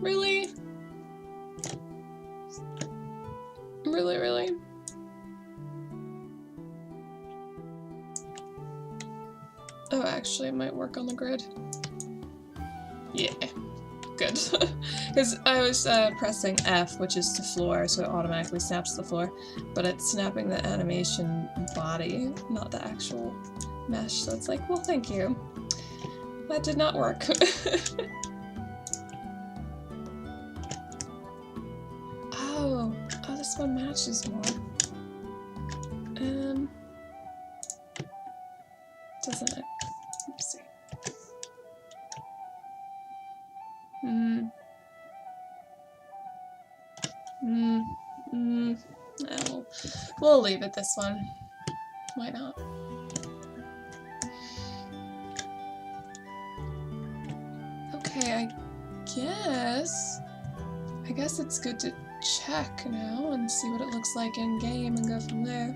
Really? Really, really? Oh, actually, it might work on the grid. Yeah, good. Because I was pressing F, which is to floor, so it automatically snaps the floor, but it's snapping the animation body, not the actual mesh, so it's like, well, thank you. That did not work. Oh, this one matches more. Doesn't it? Oopsie. We'll leave it this one. Why not? Okay, I guess it's good to check now and see what it looks like in game and go from there.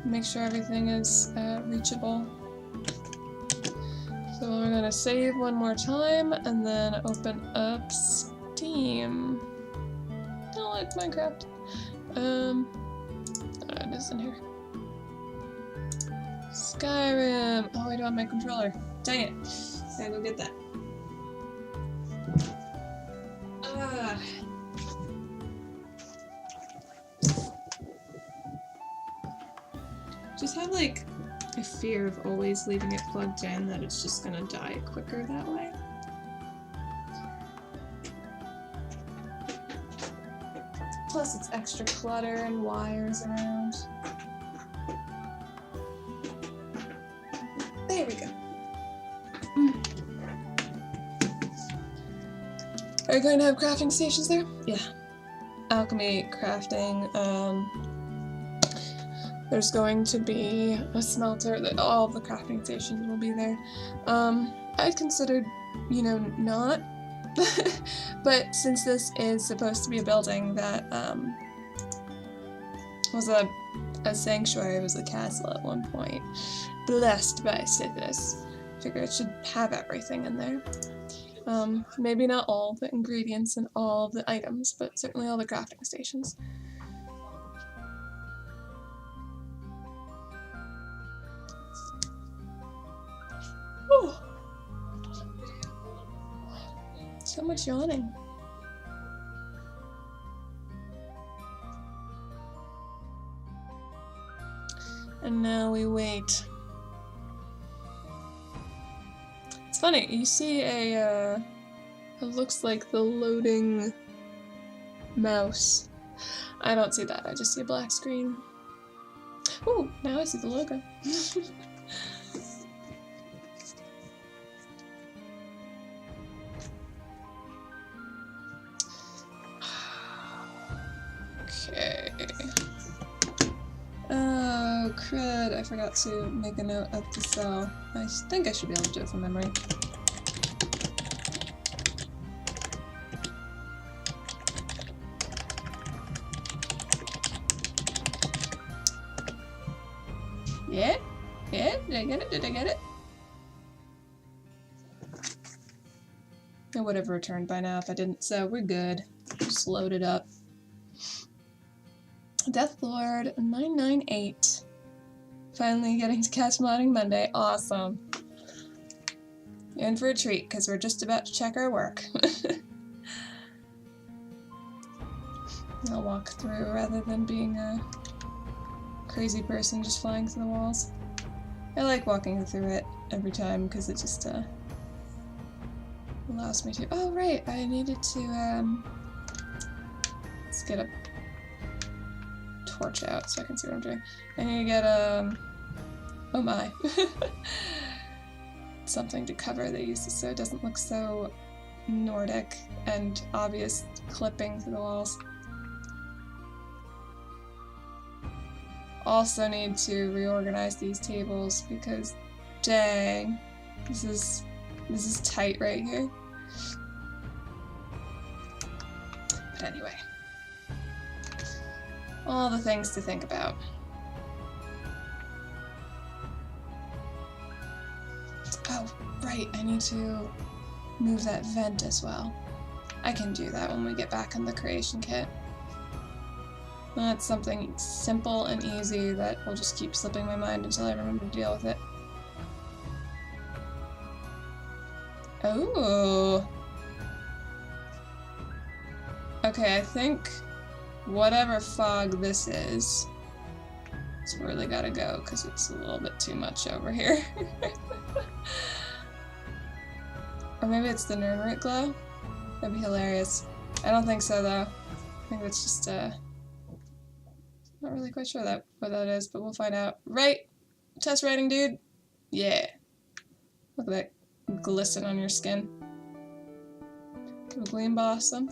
Make sure everything is reachable. So we're gonna save one more time and then open up Steam. I don't like Minecraft. It is in here. Skyrim. Oh, I don't have my controller. Dang it. Gotta go get that. Just have like a fear of always leaving it plugged in, that it's just gonna die quicker that way. Plus it's extra clutter and wires around. There we go. Are you going to have crafting stations there? Yeah. Alchemy, crafting, there's going to be a smelter, that all of the crafting stations will be there. I considered, you know, not, but since this is supposed to be a building that was a sanctuary, it was a castle at one point, blessed by Sithis, I figure it should have everything in there. Maybe not all the ingredients and all of the items, but certainly all the crafting stations. Whew. So much yawning. And now we wait. It's funny, you see a, it looks like the loading mouse. I don't see that, I just see a black screen. Ooh, now I see the logo. Okay. Oh, crud, I forgot to make a note of the cell. I think I should be able to do it from memory. Yeah? Yeah? Did I get it? Did I get it? I would have returned by now if I didn't, so we're good. Just load it up. Death Lord 998. Finally getting to catch modding Monday. Awesome. You're in for a treat, because we're just about to check our work. I'll walk through rather than being a crazy person just flying through the walls. I like walking through it every time, because it just allows me to... Oh, right! I needed to, let's get a torch out so I can see what I'm doing. I need to get, oh my. Something to cover these so it doesn't look so Nordic and obvious clipping through the walls. Also need to reorganize these tables because, dang, this is tight right here. But anyway, all the things to think about. Oh, right, I need to move that vent as well. I can do that when we get back in the creation kit. That's something simple and easy that will just keep slipping my mind until I remember to deal with it. Oh. Okay, I think whatever fog this is, it's really gotta go because it's a little bit too much over here. Or maybe it's the Nernrit glow? That'd be hilarious. I don't think so though. I think it's just not really quite sure what that is, but we'll find out. Right? Test writing, dude? Yeah. Look at that glisten on your skin. Gleam Blossom.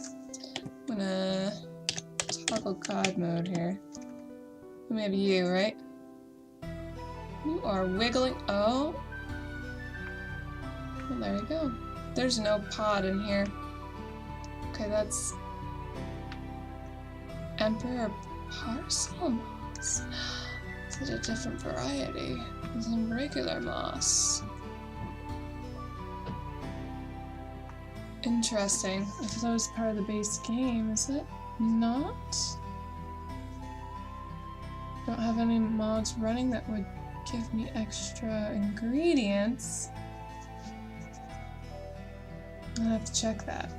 I'm gonna toggle God mode here. We have you, right? You are wiggling. Oh. Well, there you go. There's no pod in here. Okay, that's Emperor Parcel moss. It's a different variety than regular moss. Interesting. I thought that was part of the base game, is it not? Don't have any mods running that would give me extra ingredients. I'll have to check that.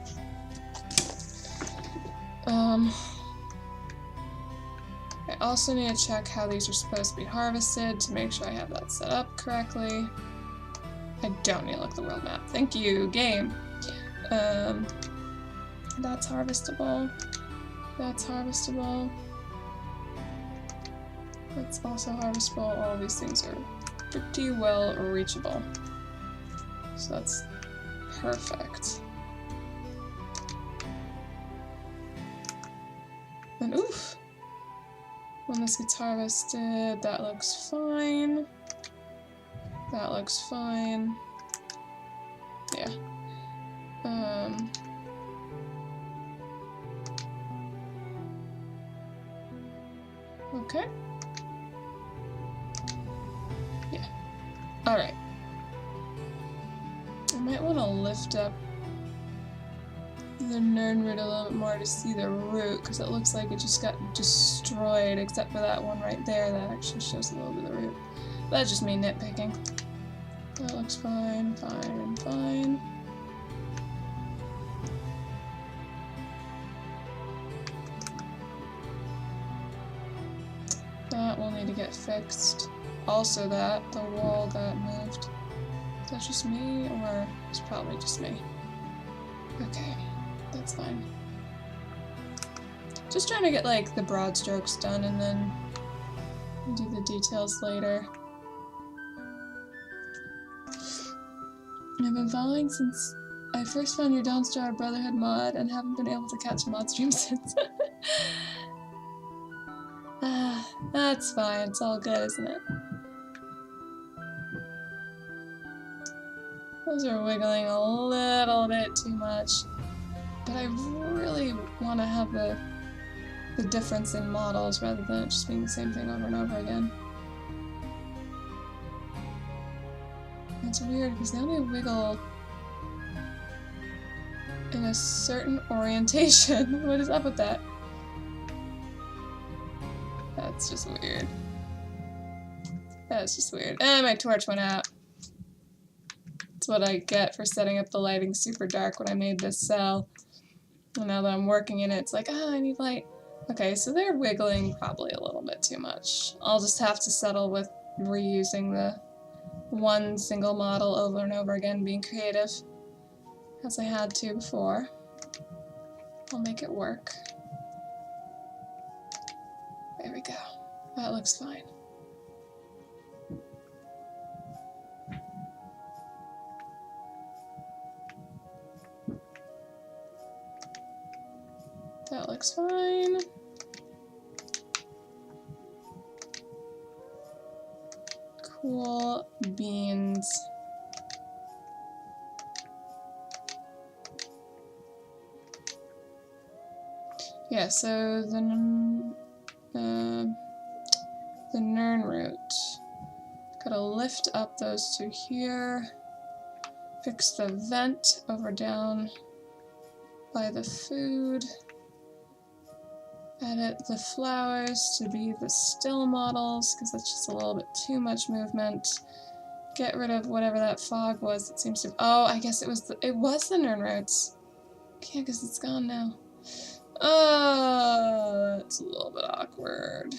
I also need to check how these are supposed to be harvested to make sure I have that set up correctly. I don't need to look at the world map. Thank you, game. That's harvestable. That's harvestable. That's also harvestable. All of these things are pretty well reachable. So that's perfect. And oof! When this gets harvested, that looks fine. That looks fine. Yeah. Okay. Yeah. Alright. I might want to lift up the Nern root a little bit more to see the root, because it looks like it just got destroyed, except for that one right there that actually shows a little bit of the root. That's just me nitpicking. That looks fine, fine, fine. That will need to get fixed. Also that, the wall got moved. Is that just me, or it's probably just me? Okay, that's fine. Just trying to get like the broad strokes done and then do the details later. I've been following since I first found your Dawnstar Brotherhood mod and haven't been able to catch a mod stream since. That's fine, it's all good, isn't it? Those are wiggling a little bit too much, but I really want to have the difference in models rather than it just being the same thing over and over again. It's weird because they only wiggle in a certain orientation. What is up with that? That's just weird. That's just weird. And my torch went out. That's what I get for setting up the lighting super dark when I made this cell. And now that I'm working in it, it's like, ah, I need light. Okay, so they're wiggling probably a little bit too much. I'll just have to settle with reusing the one single model over and over again, being creative, as I had to before. I'll make it work. There we go. That looks fine. That looks fine. Cool beans. Yeah, so the Nern root. Gotta lift up those two here. Fix the vent over down by the food. Edit the flowers to be the still models, because that's just a little bit too much movement. Get rid of whatever that fog was that seems to... Oh, I guess it was the Nern roots. Yeah, because it's gone now. Oh, that's a little bit awkward.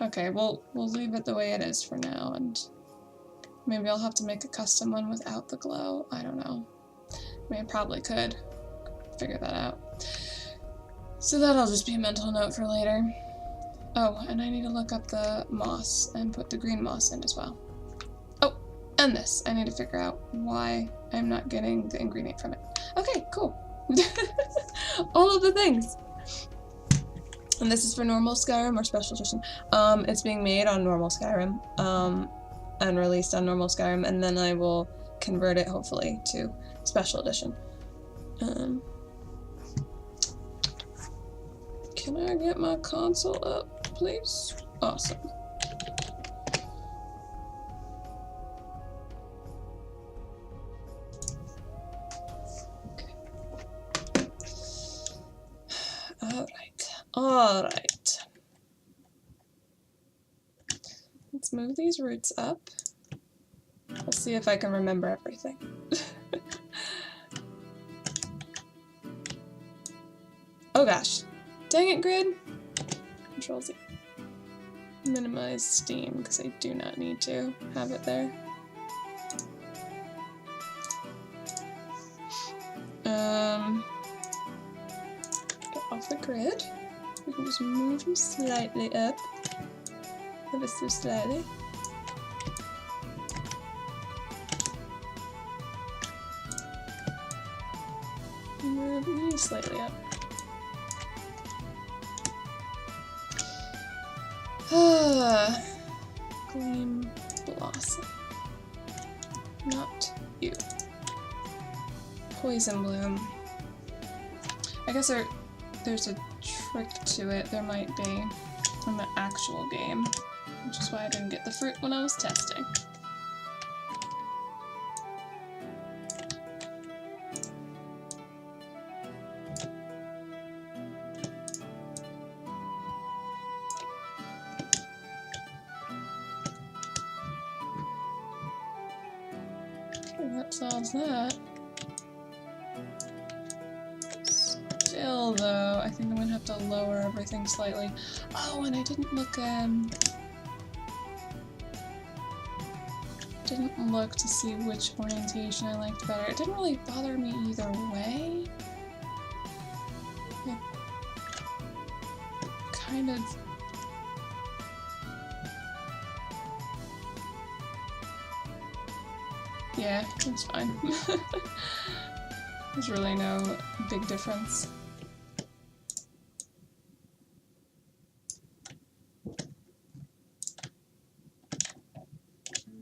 Okay, we'll leave it the way it is for now, and maybe I'll have to make a custom one without the glow. I don't know. I mean, I probably could figure that out. So that'll just be a mental note for later. Oh, and I need to look up the moss and put the green moss in as well. Oh, and this. I need to figure out why I'm not getting the ingredient from it. Okay, cool. All of the things. And this is for normal Skyrim or special edition. It's being made on normal Skyrim, and released on normal Skyrim, and then I will convert it, hopefully, to special edition. Can I get my console up, please? Awesome. Okay. Alright. Let's move these roots up. We'll see if I can remember everything. Oh gosh. Dang it, grid. Control Z. Minimize steam, because I do not need to have it there. off the grid. We can just move them slightly up. Ever so slightly. Maybe slightly up. Gleam Blossom. Not you. Poison Bloom. I guess there's a trick to it. There might be from the actual game, which is why I didn't get the fruit when I was testing. That solves that. Still, though, I think I'm gonna have to lower everything slightly. Oh, and I didn't look to see which orientation I liked better. It didn't really bother me either way. It kind of... Yeah, it's fine. There's really no big difference.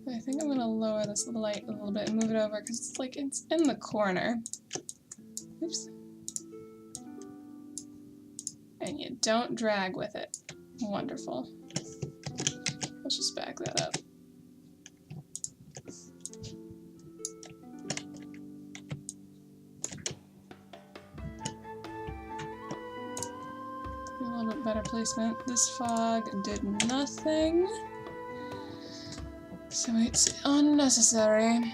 I think I'm gonna lower this light a little bit and move it over because it's like it's in the corner. Oops. And you don't drag with it. Wonderful. Let's just back that up. A little bit better placement. This fog did nothing. So it's unnecessary.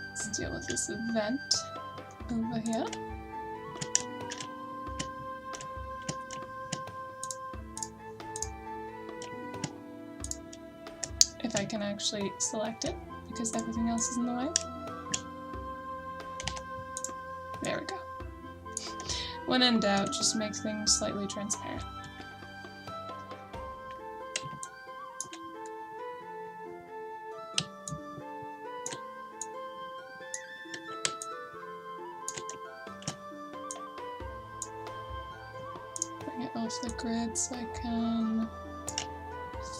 Let's deal with this event over here. If I can actually select it, because everything else is in the way. There we go. When in doubt, just make things slightly transparent. Bring it off the grid so I can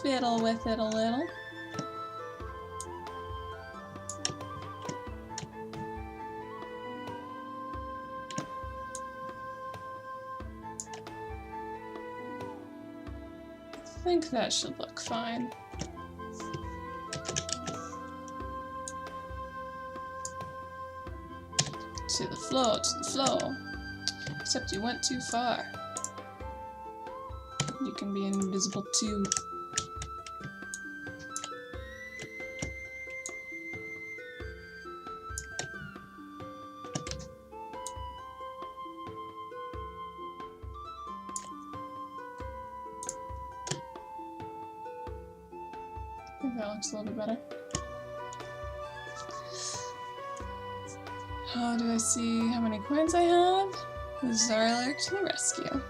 fiddle with it a little. I think that should look fine. To the floor, to the floor. Except you went too far. You can be invisible too. I think that looks a little bit better. How do I see how many coins I have? Zarlark to the rescue.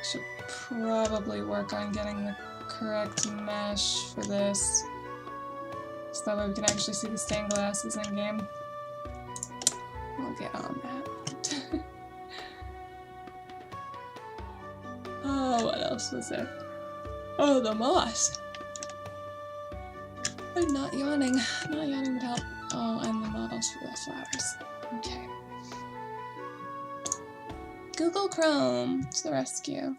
Should probably work on getting the correct mesh for this, so that way we can actually see the stained glasses in game. We'll get on that. Oh, what else was there? Oh, the moss! I'm not yawning. Not yawning would help. Oh, and the models for the flowers. Okay. Google Chrome to the rescue.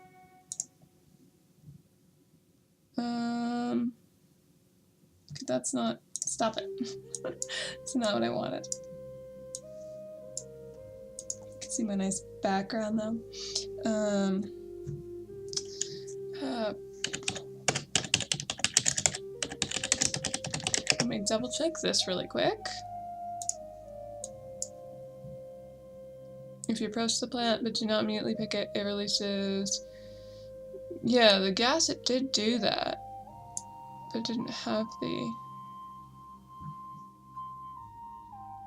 That's not... Stop it. That's not what I wanted. You can see my nice background though. Let me double check this really quick. If you approach the plant but do not immediately pick it, it releases... Yeah, the gas, it did do that. But it didn't have the...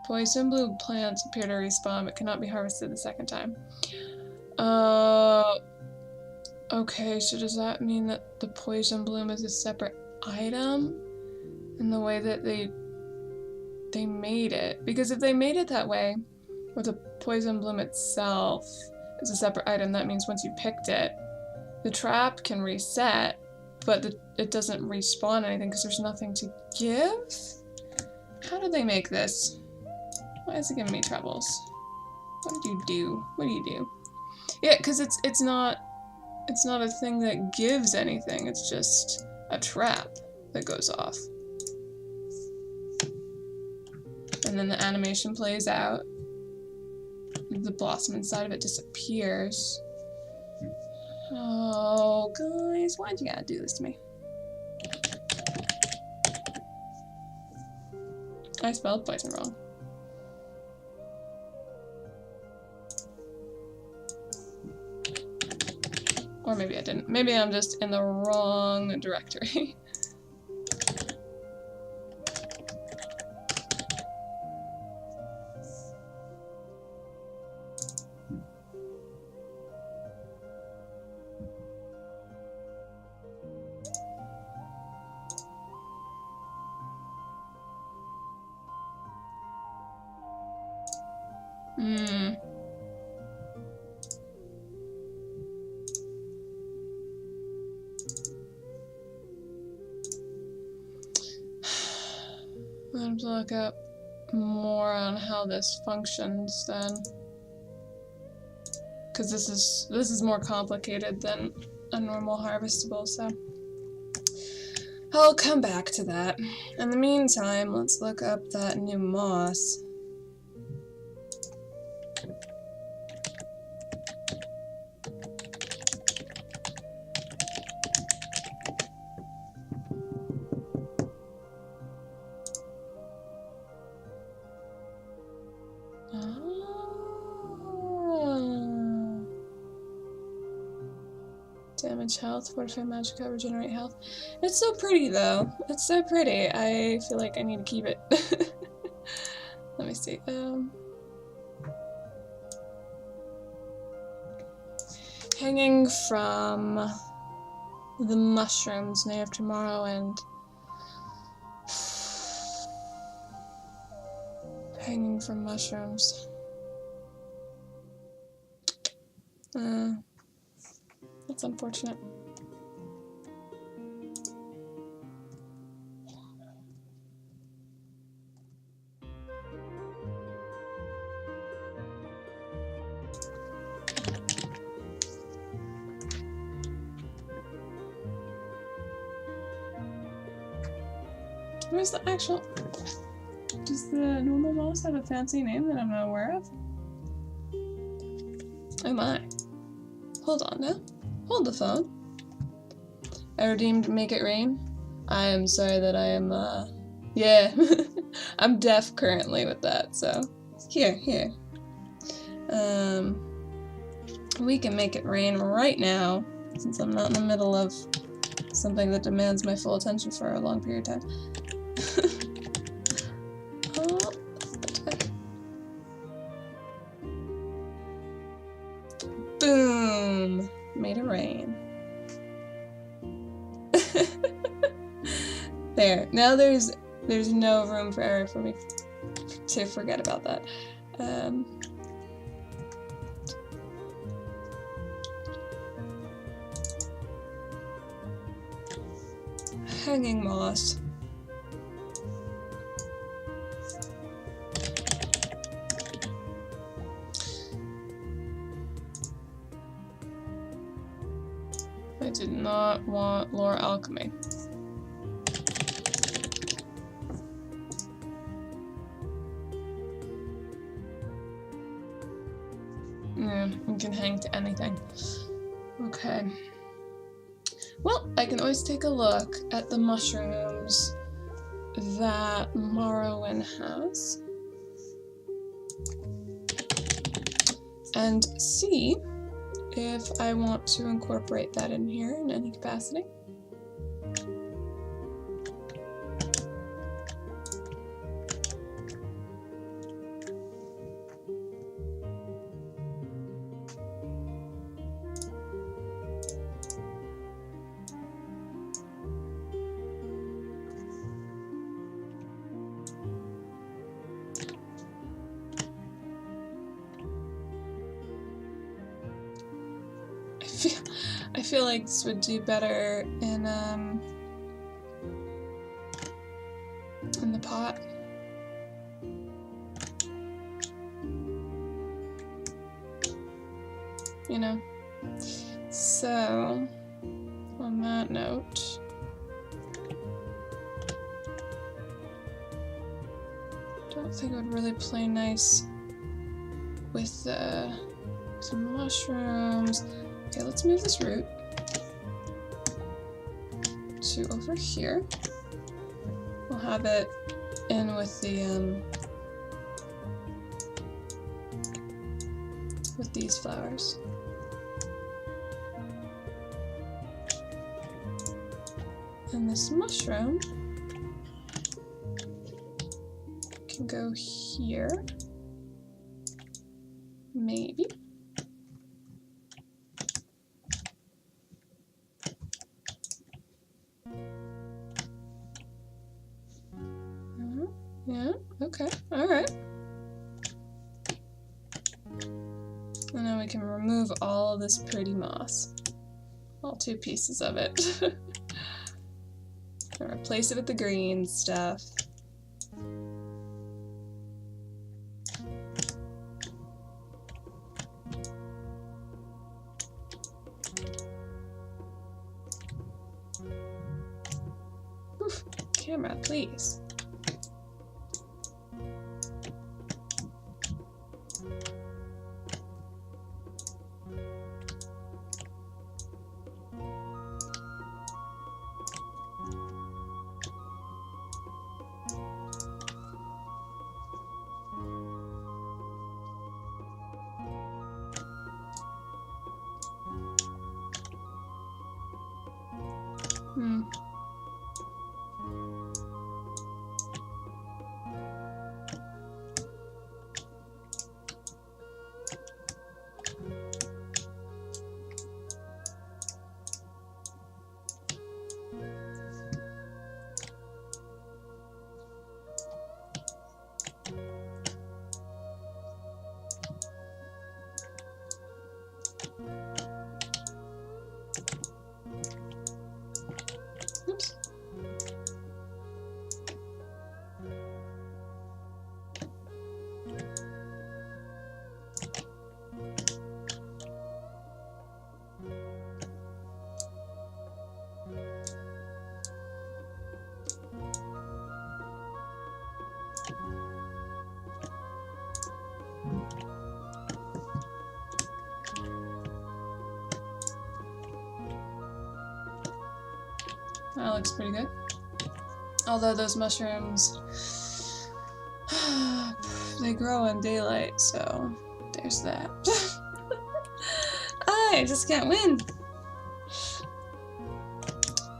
Poison blue plants appear to respawn but cannot be harvested the second time. Okay, so does that mean that the poison bloom is a separate item? In the way that they made it? Because if they made it that way, where the poison bloom itself is a separate item, that means once you picked it, the trap can reset, but it doesn't respawn anything because there's nothing to give? How did they make this? Why is it giving me troubles? What did you do? What do you do? Yeah, because it's not a thing that gives anything, it's just a trap that goes off. And then the animation plays out. The blossom inside of it disappears. Oh, guys, why'd you gotta do this to me? I spelled poison wrong. Or maybe I didn't. Maybe I'm just in the wrong directory. I have to look up more on how this functions then, because this is more complicated than a normal harvestable, so I'll come back to that. In the meantime, let's look up that new moss. Damage health, fortify magicka, regenerate health. It's so pretty though. It's so pretty. I feel like I need to keep it. Let me see. Hanging from the mushrooms, day of tomorrow, and hanging from mushrooms. That's unfortunate. Where's the actual... Does the normal moss have a fancy name that I'm not aware of? Oh my. Hold on now. Hold the phone. I redeemed Make It Rain. I am sorry that I am, yeah. I'm deaf currently with that, so. Here. We can make it rain right now, since I'm not in the middle of something that demands my full attention for a long period of time. Oh, boom! Made it rain. There. Now there's no room for error for me to forget about that. Hanging moss. I did not want lore alchemy. Yeah, you can hang to anything. Okay. Well, I can always take a look at the mushrooms that Morrowind has. and see if I want to incorporate that in here in any capacity. I feel like this would do better in the pot. You know. So, on that note, don't think it would really play nice with some mushrooms. Okay, let's move this root to over here. We'll have it in with the with these flowers. And this mushroom can go here, maybe. Yeah, okay, alright. And then we can remove all of this pretty moss. All 2 pieces of it. And replace it with the green stuff. Oof, camera, please. Oops. That looks pretty good. Although those mushrooms, they grow in daylight, so there's that. I just can't win.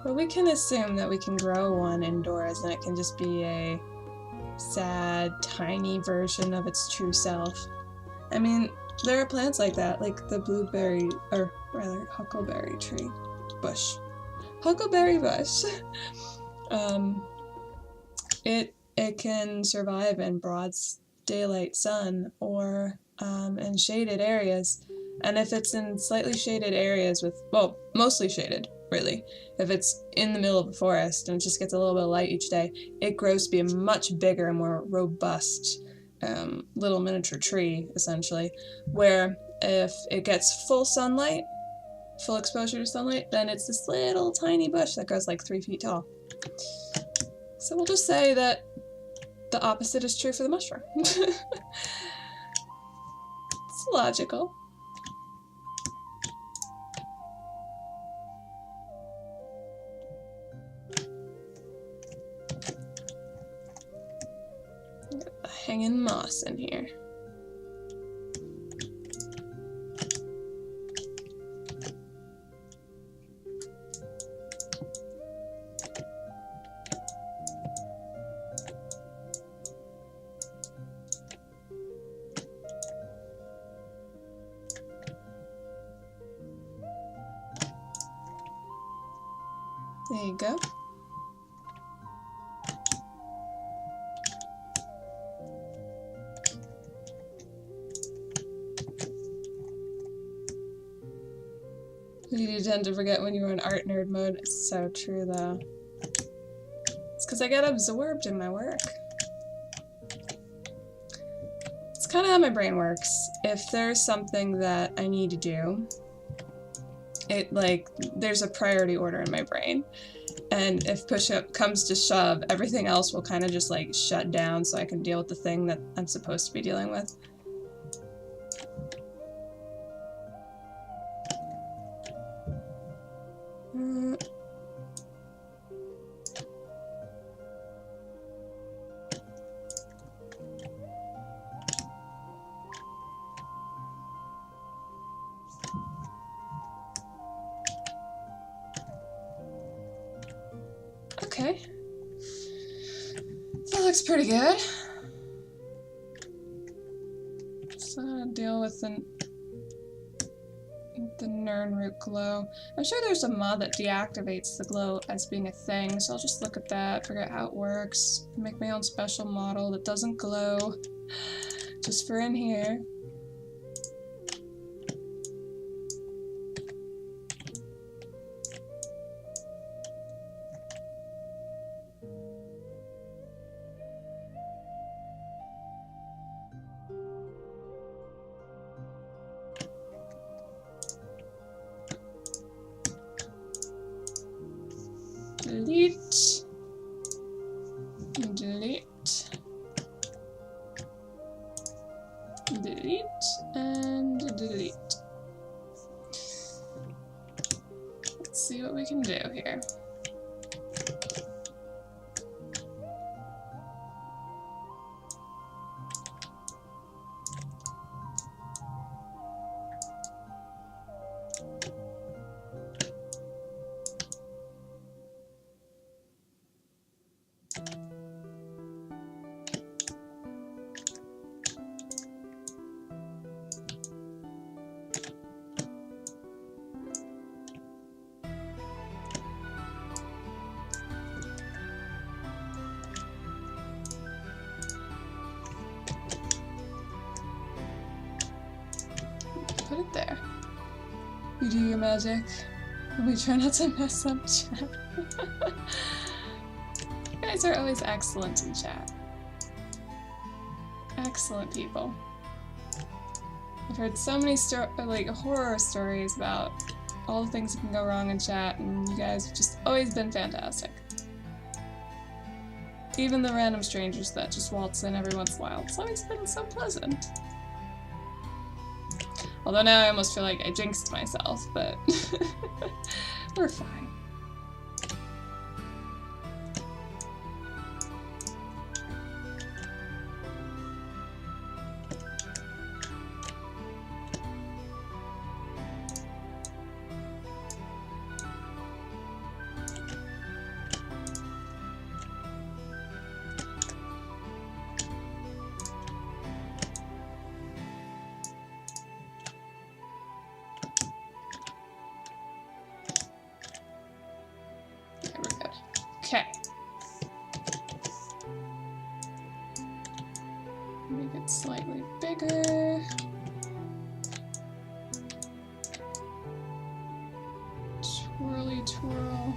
But we can assume that we can grow one indoors and it can just be a sad, tiny version of its true self. I mean, there are plants like that, like the blueberry, or rather huckleberry tree bush. Huckleberry bush. It can survive in broad daylight sun or in shaded areas. And if it's in slightly shaded areas with, well, mostly shaded, really. If it's in the middle of the forest and it just gets a little bit of light each day, it grows to be a much bigger and more robust little miniature tree, essentially. Where if it gets full sunlight, full exposure to sunlight, then it's this little tiny bush that goes like 3 feet tall. So we'll just say that the opposite is true for the mushroom. It's logical. Hanging moss in here. There you go. You do tend to forget when you're in art nerd mode. It's so true, though. It's because I get absorbed in my work. It's kind of how my brain works. If there's something that I need to do, there's a priority order in my brain. And if push-up comes to shove, everything else will kind of just, like, shut down so I can deal with the thing that I'm supposed to be dealing with. Okay. That looks pretty good. So deal with the Nirnroot glow. I'm sure there's a mod that deactivates the glow as being a thing, so I'll just look at that, figure out how it works, make my own special model that doesn't glow, just for in here. Delete. Delete. Delete. And delete. Let's see what we can do here. Put it there. You do your magic, and we try not to mess up chat. You guys are always excellent in chat. Excellent people. I've heard so many horror stories about all the things that can go wrong in chat, and you guys have just always been fantastic. Even the random strangers that just waltz in every once in a while. It's always been so pleasant. Although now I almost feel like I jinxed myself, but we're fine. Okay. Make it slightly bigger. Twirly twirl.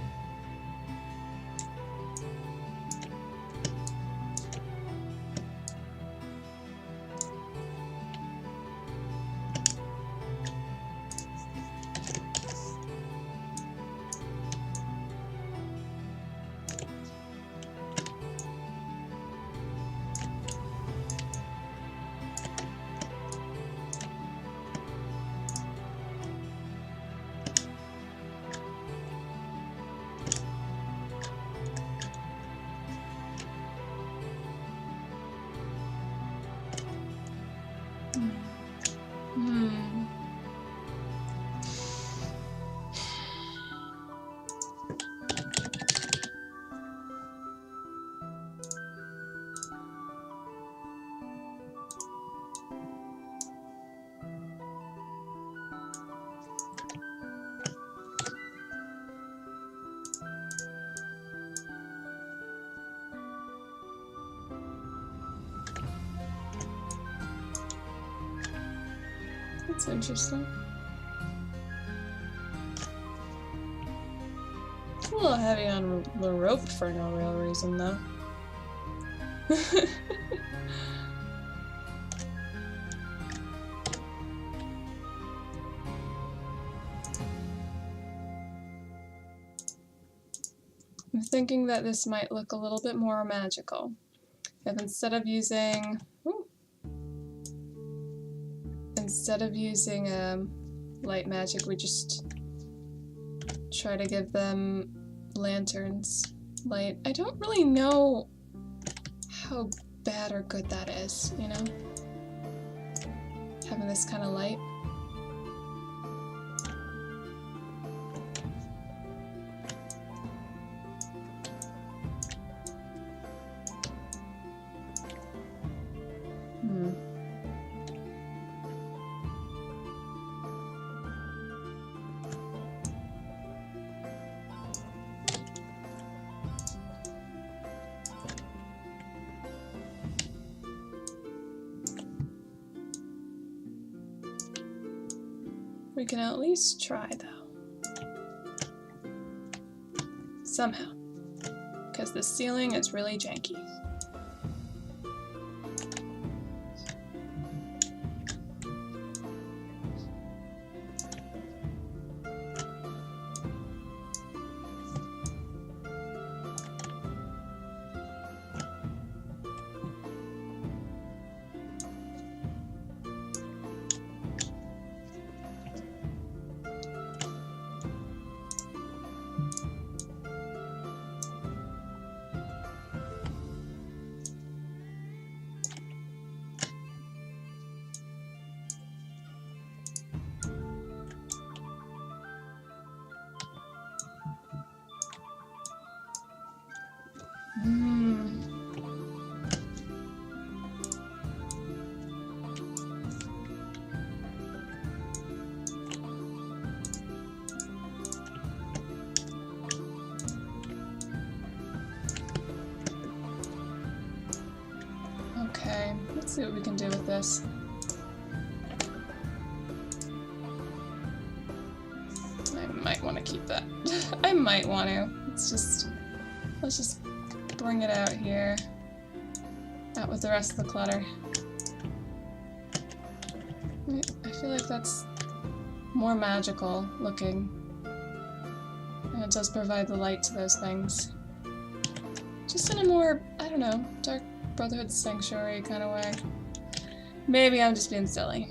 That's interesting. It's a little heavy on the rope for no real reason, though. I'm thinking that this might look a little bit more magical. If instead of using light magic, we just try to give them lanterns light. I don't really know how bad or good that is, you know? Having this kind of light. We can at least try, though. Somehow. Because the ceiling is really janky. Okay, let's see what we can do with this. I might want to keep that. I might want to. Let's just bring it out here. Out with the rest of the clutter. I feel like that's more magical looking. And it does provide the light to those things. Just in a more, I don't know, Dark Brotherhood Sanctuary kind of way. Maybe I'm just being silly.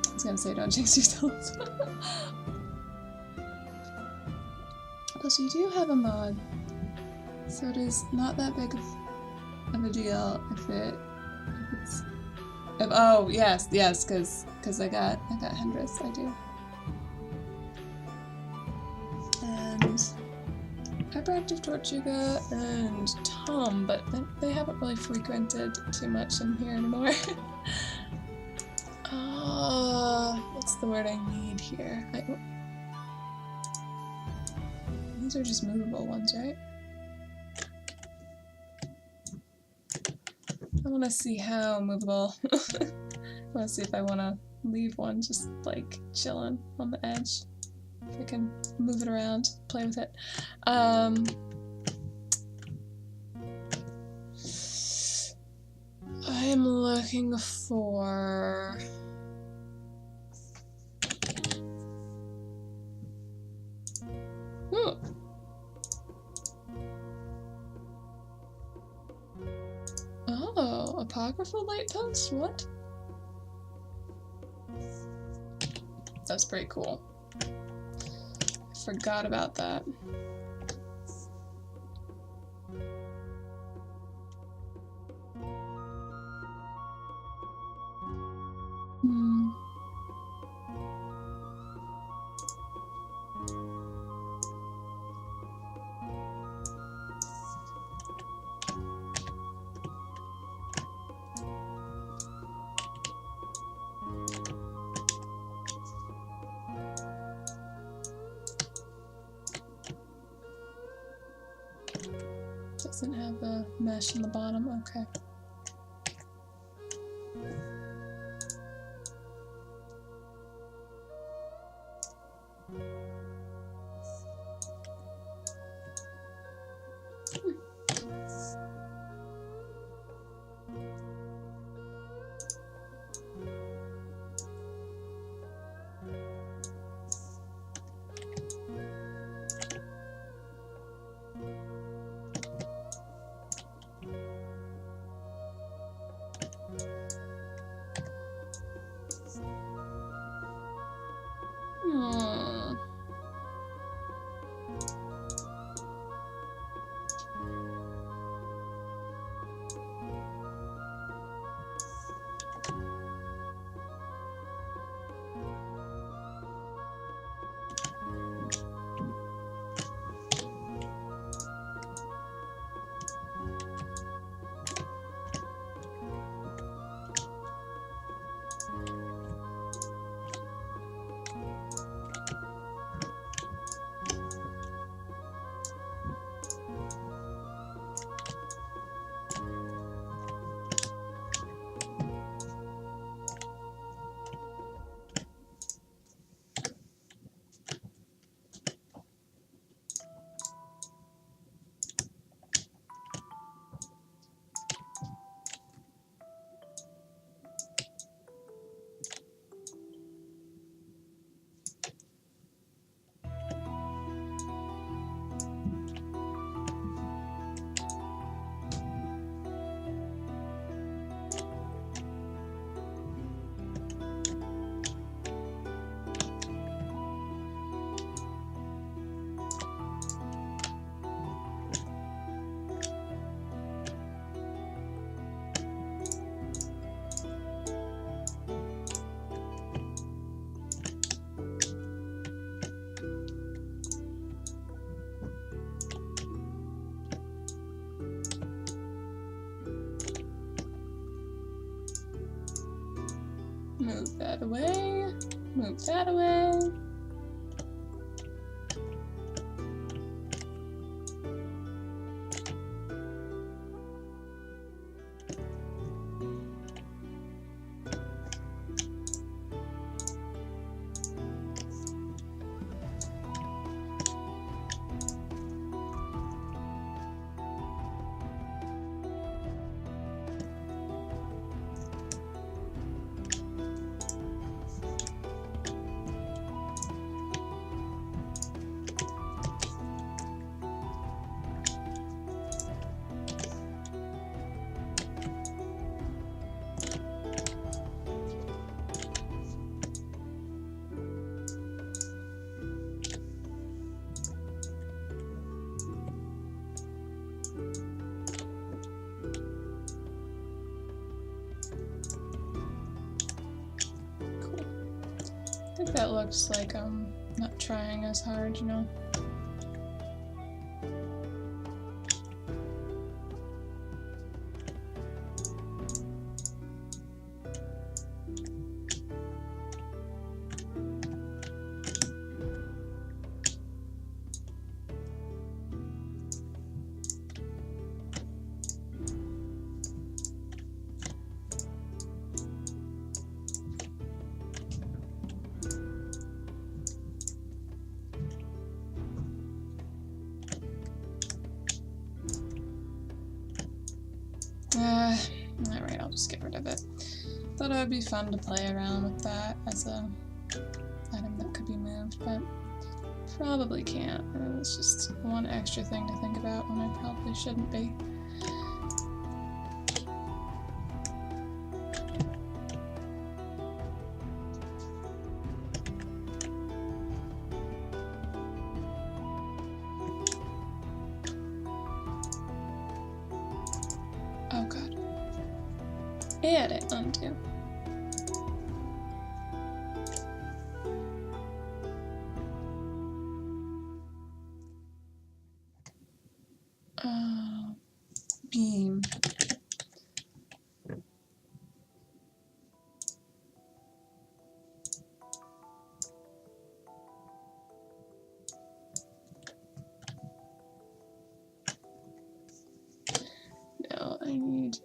I was gonna say don't jinx yourselves. Plus you do have a mod, so it is not that big of a deal oh yes, because I got Hendrix, I do. And Hyperactive Tortuga and Tom, but they haven't really frequented too much in here anymore. What's the word I need here? These are just movable ones, right? I want to see how movable. I want to see if I want to leave one just like chilling on the edge. If I can move it around, play with it. I am looking for... Ooh. Oh, apocryphal light post? What? That's pretty cool. I forgot about that. Doesn't have a mesh in the bottom, okay. Move that away. Move that away. I think that looks like I'm not trying as hard, you know? Alright, I'll just get rid of it. Thought it would be fun to play around with that as a item that could be moved, but probably can't. It's just one extra thing to think about when I probably shouldn't be. Oh god. Edit, undo. Beam. No, I need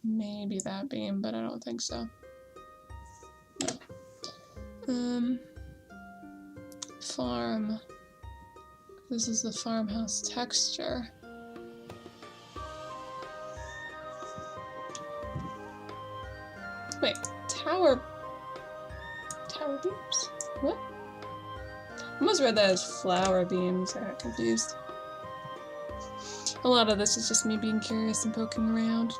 maybe that beam, but I don't think so. No. Farm. This is the farmhouse texture. Wait, tower beams? What? I almost read that as flower beams. I got confused. A lot of this is just me being curious and poking around.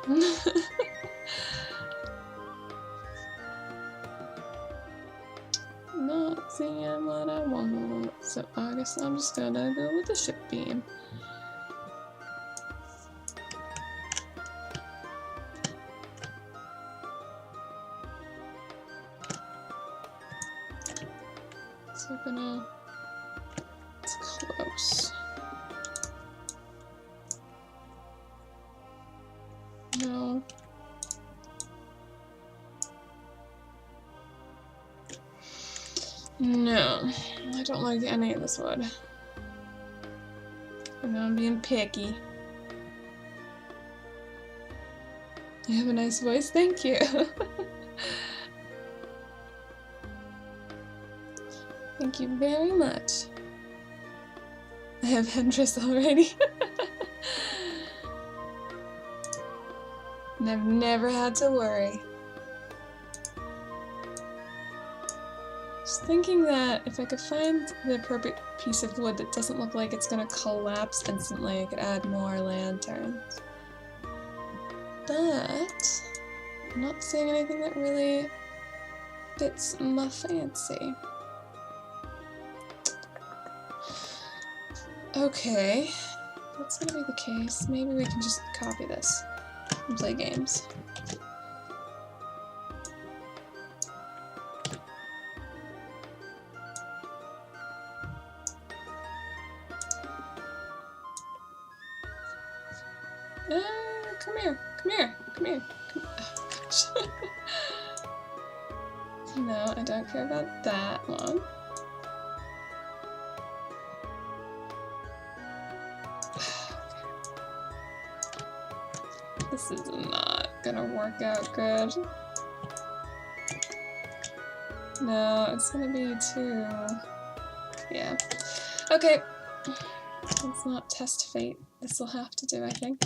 Not seeing what I want, so I guess I'm just gonna go with the ship beam. So it's close. No, I don't like any of this wood. I know I'm being picky. You have a nice voice, thank you. Thank you very much. I have headdress already. And I've never had to worry. Just thinking that if I could find the appropriate piece of wood that doesn't look like it's gonna collapse instantly, I could add more lanterns. But I'm not seeing anything that really fits my fancy. Okay, if that's gonna be the case, maybe we can just copy this and play games. Come here, come here, come here. Oh, gosh. No, I don't care about that one. This is not gonna work out good. No, it's gonna be too... Yeah. Okay. Let's not test fate. This will have to do, I think.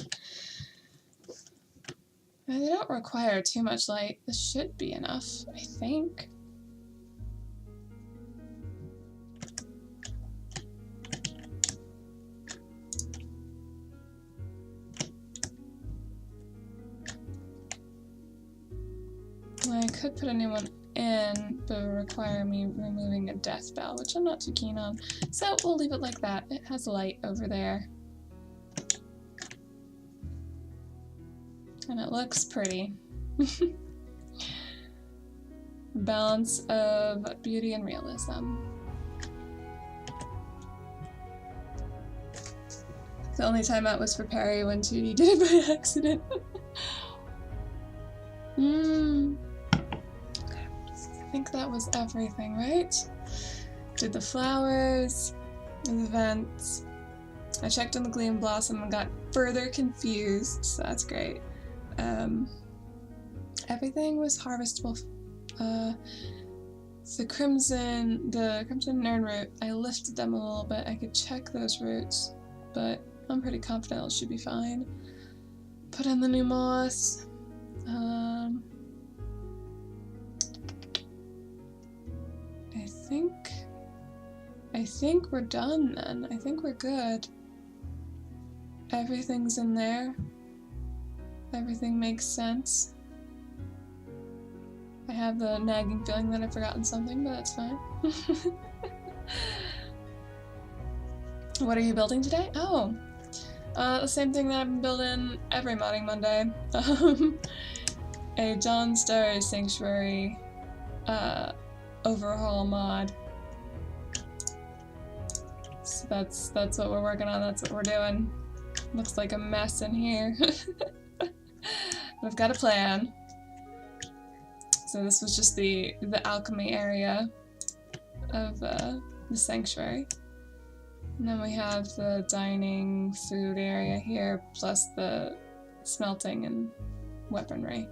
And they don't require too much light. This should be enough, I think. I could put a new one in, but it would require me removing a death bell, which I'm not too keen on. So we'll leave it like that. It has light over there. And it looks pretty. Balance of beauty and realism. The only time out was for Perry when 2D did it by accident. Okay. I think that was everything, right? Did the flowers and the vents. I checked on the Gleam Blossom and got further confused, so that's great. Everything was harvestable. The Crimson Nern root, I lifted them a little bit. I could check those roots, but I'm pretty confident it should be fine. Put in the new moss. I think we're done then. I think we're good. Everything's in there. Everything makes sense. I have the nagging feeling that I've forgotten something, but that's fine. What are you building today? Oh, the same thing that I've been building every modding Monday. A Dawnstar Sanctuary overhaul mod. So that's what we're working on. That's what we're doing. Looks like a mess in here. I've got a plan. So this was just the alchemy area of the sanctuary. And then we have the dining food area here, plus the smelting and weaponry.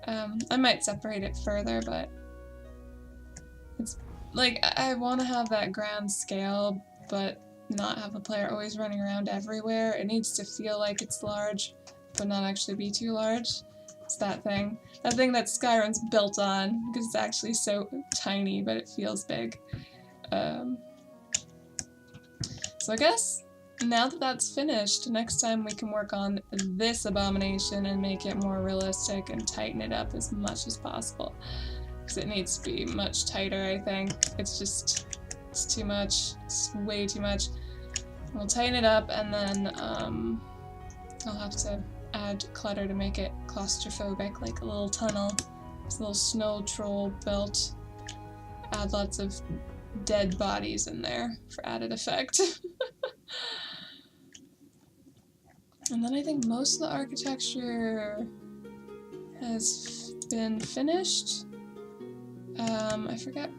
I might separate it further, but it's like I want to have that grand scale, but not have the player always running around everywhere. It needs to feel like it's large, but not actually be too large. It's that thing that Skyrim's built on, because it's actually so tiny, but it feels big. So I guess now that that's finished, next time we can work on this abomination and make it more realistic and tighten it up as much as possible. Because it needs to be much tighter, I think. It's too much. It's way too much. We'll tighten it up, and then I'll have to add clutter to make it claustrophobic, like a little tunnel. It's a little snow troll built. Add lots of dead bodies in there for added effect. And then I think most of the architecture has been finished. I forget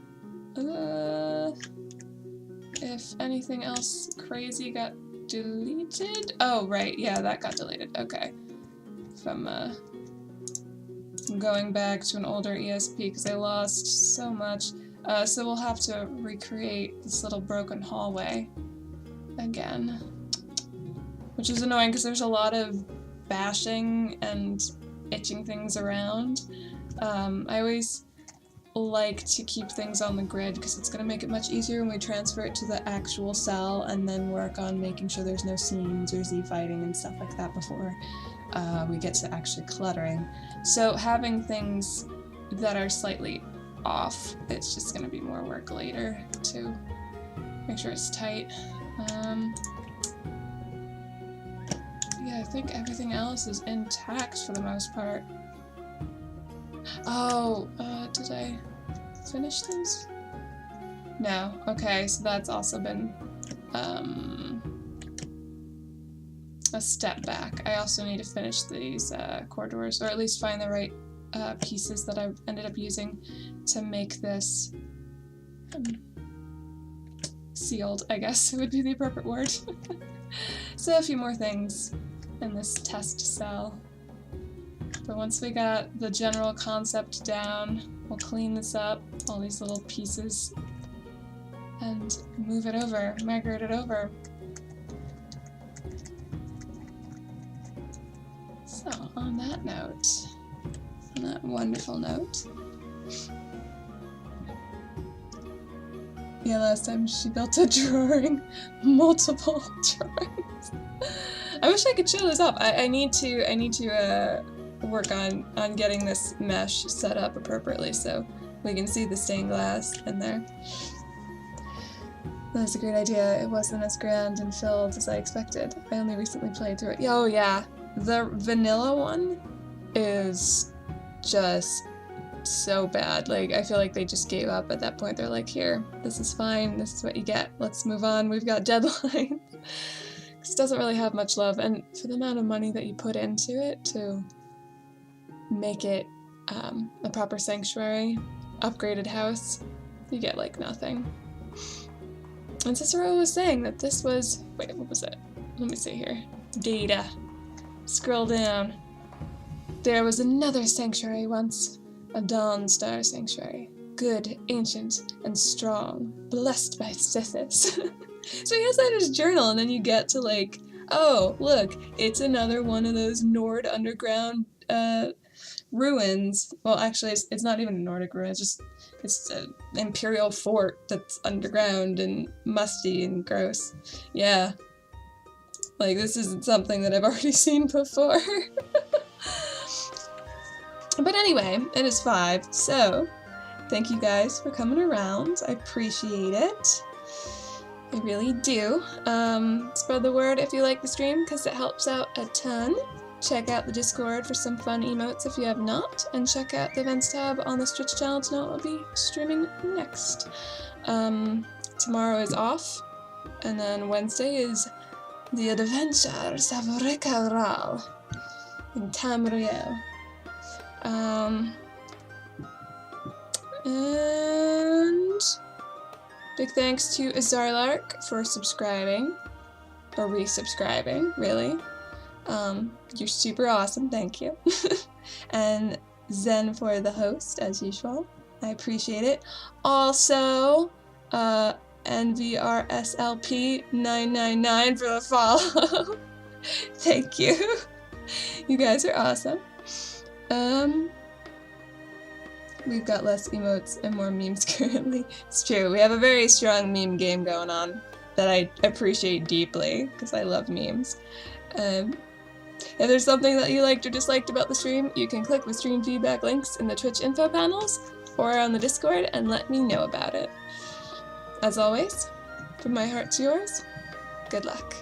If anything else crazy got deleted? Oh, right, yeah, that got deleted. Okay. From going back to an older ESP because I lost so much. So we'll have to recreate this little broken hallway again. Which is annoying because there's a lot of bashing and itching things around. I always like to keep things on the grid because it's going to make it much easier when we transfer it to the actual cell and then work on making sure there's no seams or Z-fighting and stuff like that before we get to actually cluttering. So having things that are slightly off, it's just going to be more work later to make sure it's tight. Yeah, I think everything else is intact for the most part. Oh, did I finish these? No. Okay, so that's also been a step back. I also need to finish these corridors, or at least find the right pieces that I ended up using to make this sealed, I guess would be the appropriate word. So a few more things in this test cell. But once we got the general concept down, we'll clean this up, all these little pieces, and move it over, migrate it over. So, on that note, on that wonderful note, yeah, last time she built a drawing, multiple drawings. I wish I could show this up. I need to work on getting this mesh set up appropriately so we can see the stained glass in there. That was a great idea. It wasn't as grand and filled as I expected. I only recently played through it. Oh yeah, the vanilla one is just so bad. Like, I feel like they just gave up at that point. They're like, here, this is fine, this is what you get, let's move on, we've got deadlines. Because it doesn't really have much love, and for the amount of money that you put into it to make it a proper sanctuary, upgraded house, you get like nothing. And Cicero was saying that this was, wait, what was it? Let me see here. Data. Scroll down. There was another sanctuary once, a Dawnstar Sanctuary. Good, ancient, and strong, blessed by Sithis. So he has that in his journal, and then you get to like, oh, look, it's another one of those Nord underground ruins. Well, actually, it's not even a Nordic ruin, it's an imperial fort that's underground and musty and gross. Yeah. Like, this isn't something that I've already seen before. But anyway, it is 5, so thank you guys for coming around. I appreciate it. I really do. Spread the word if you like the stream, because it helps out a ton. Check out the Discord for some fun emotes if you have not, and check out the events tab on the Twitch channel to know what will be streaming next. Tomorrow is off, and then Wednesday is the Adventures of Rikaral in Tamriel. And big thanks to Azarlark for subscribing, or resubscribing, really. You're super awesome, thank you. And Zen for the host, as usual. I appreciate it. Also, NVRSLP999 for the follow. Thank you. You guys are awesome. We've got less emotes and more memes currently. It's true, we have a very strong meme game going on that I appreciate deeply, because I love memes. If there's something that you liked or disliked about the stream, you can click the stream feedback links in the Twitch info panels, or on the Discord, and let me know about it. As always, from my heart to yours, good luck.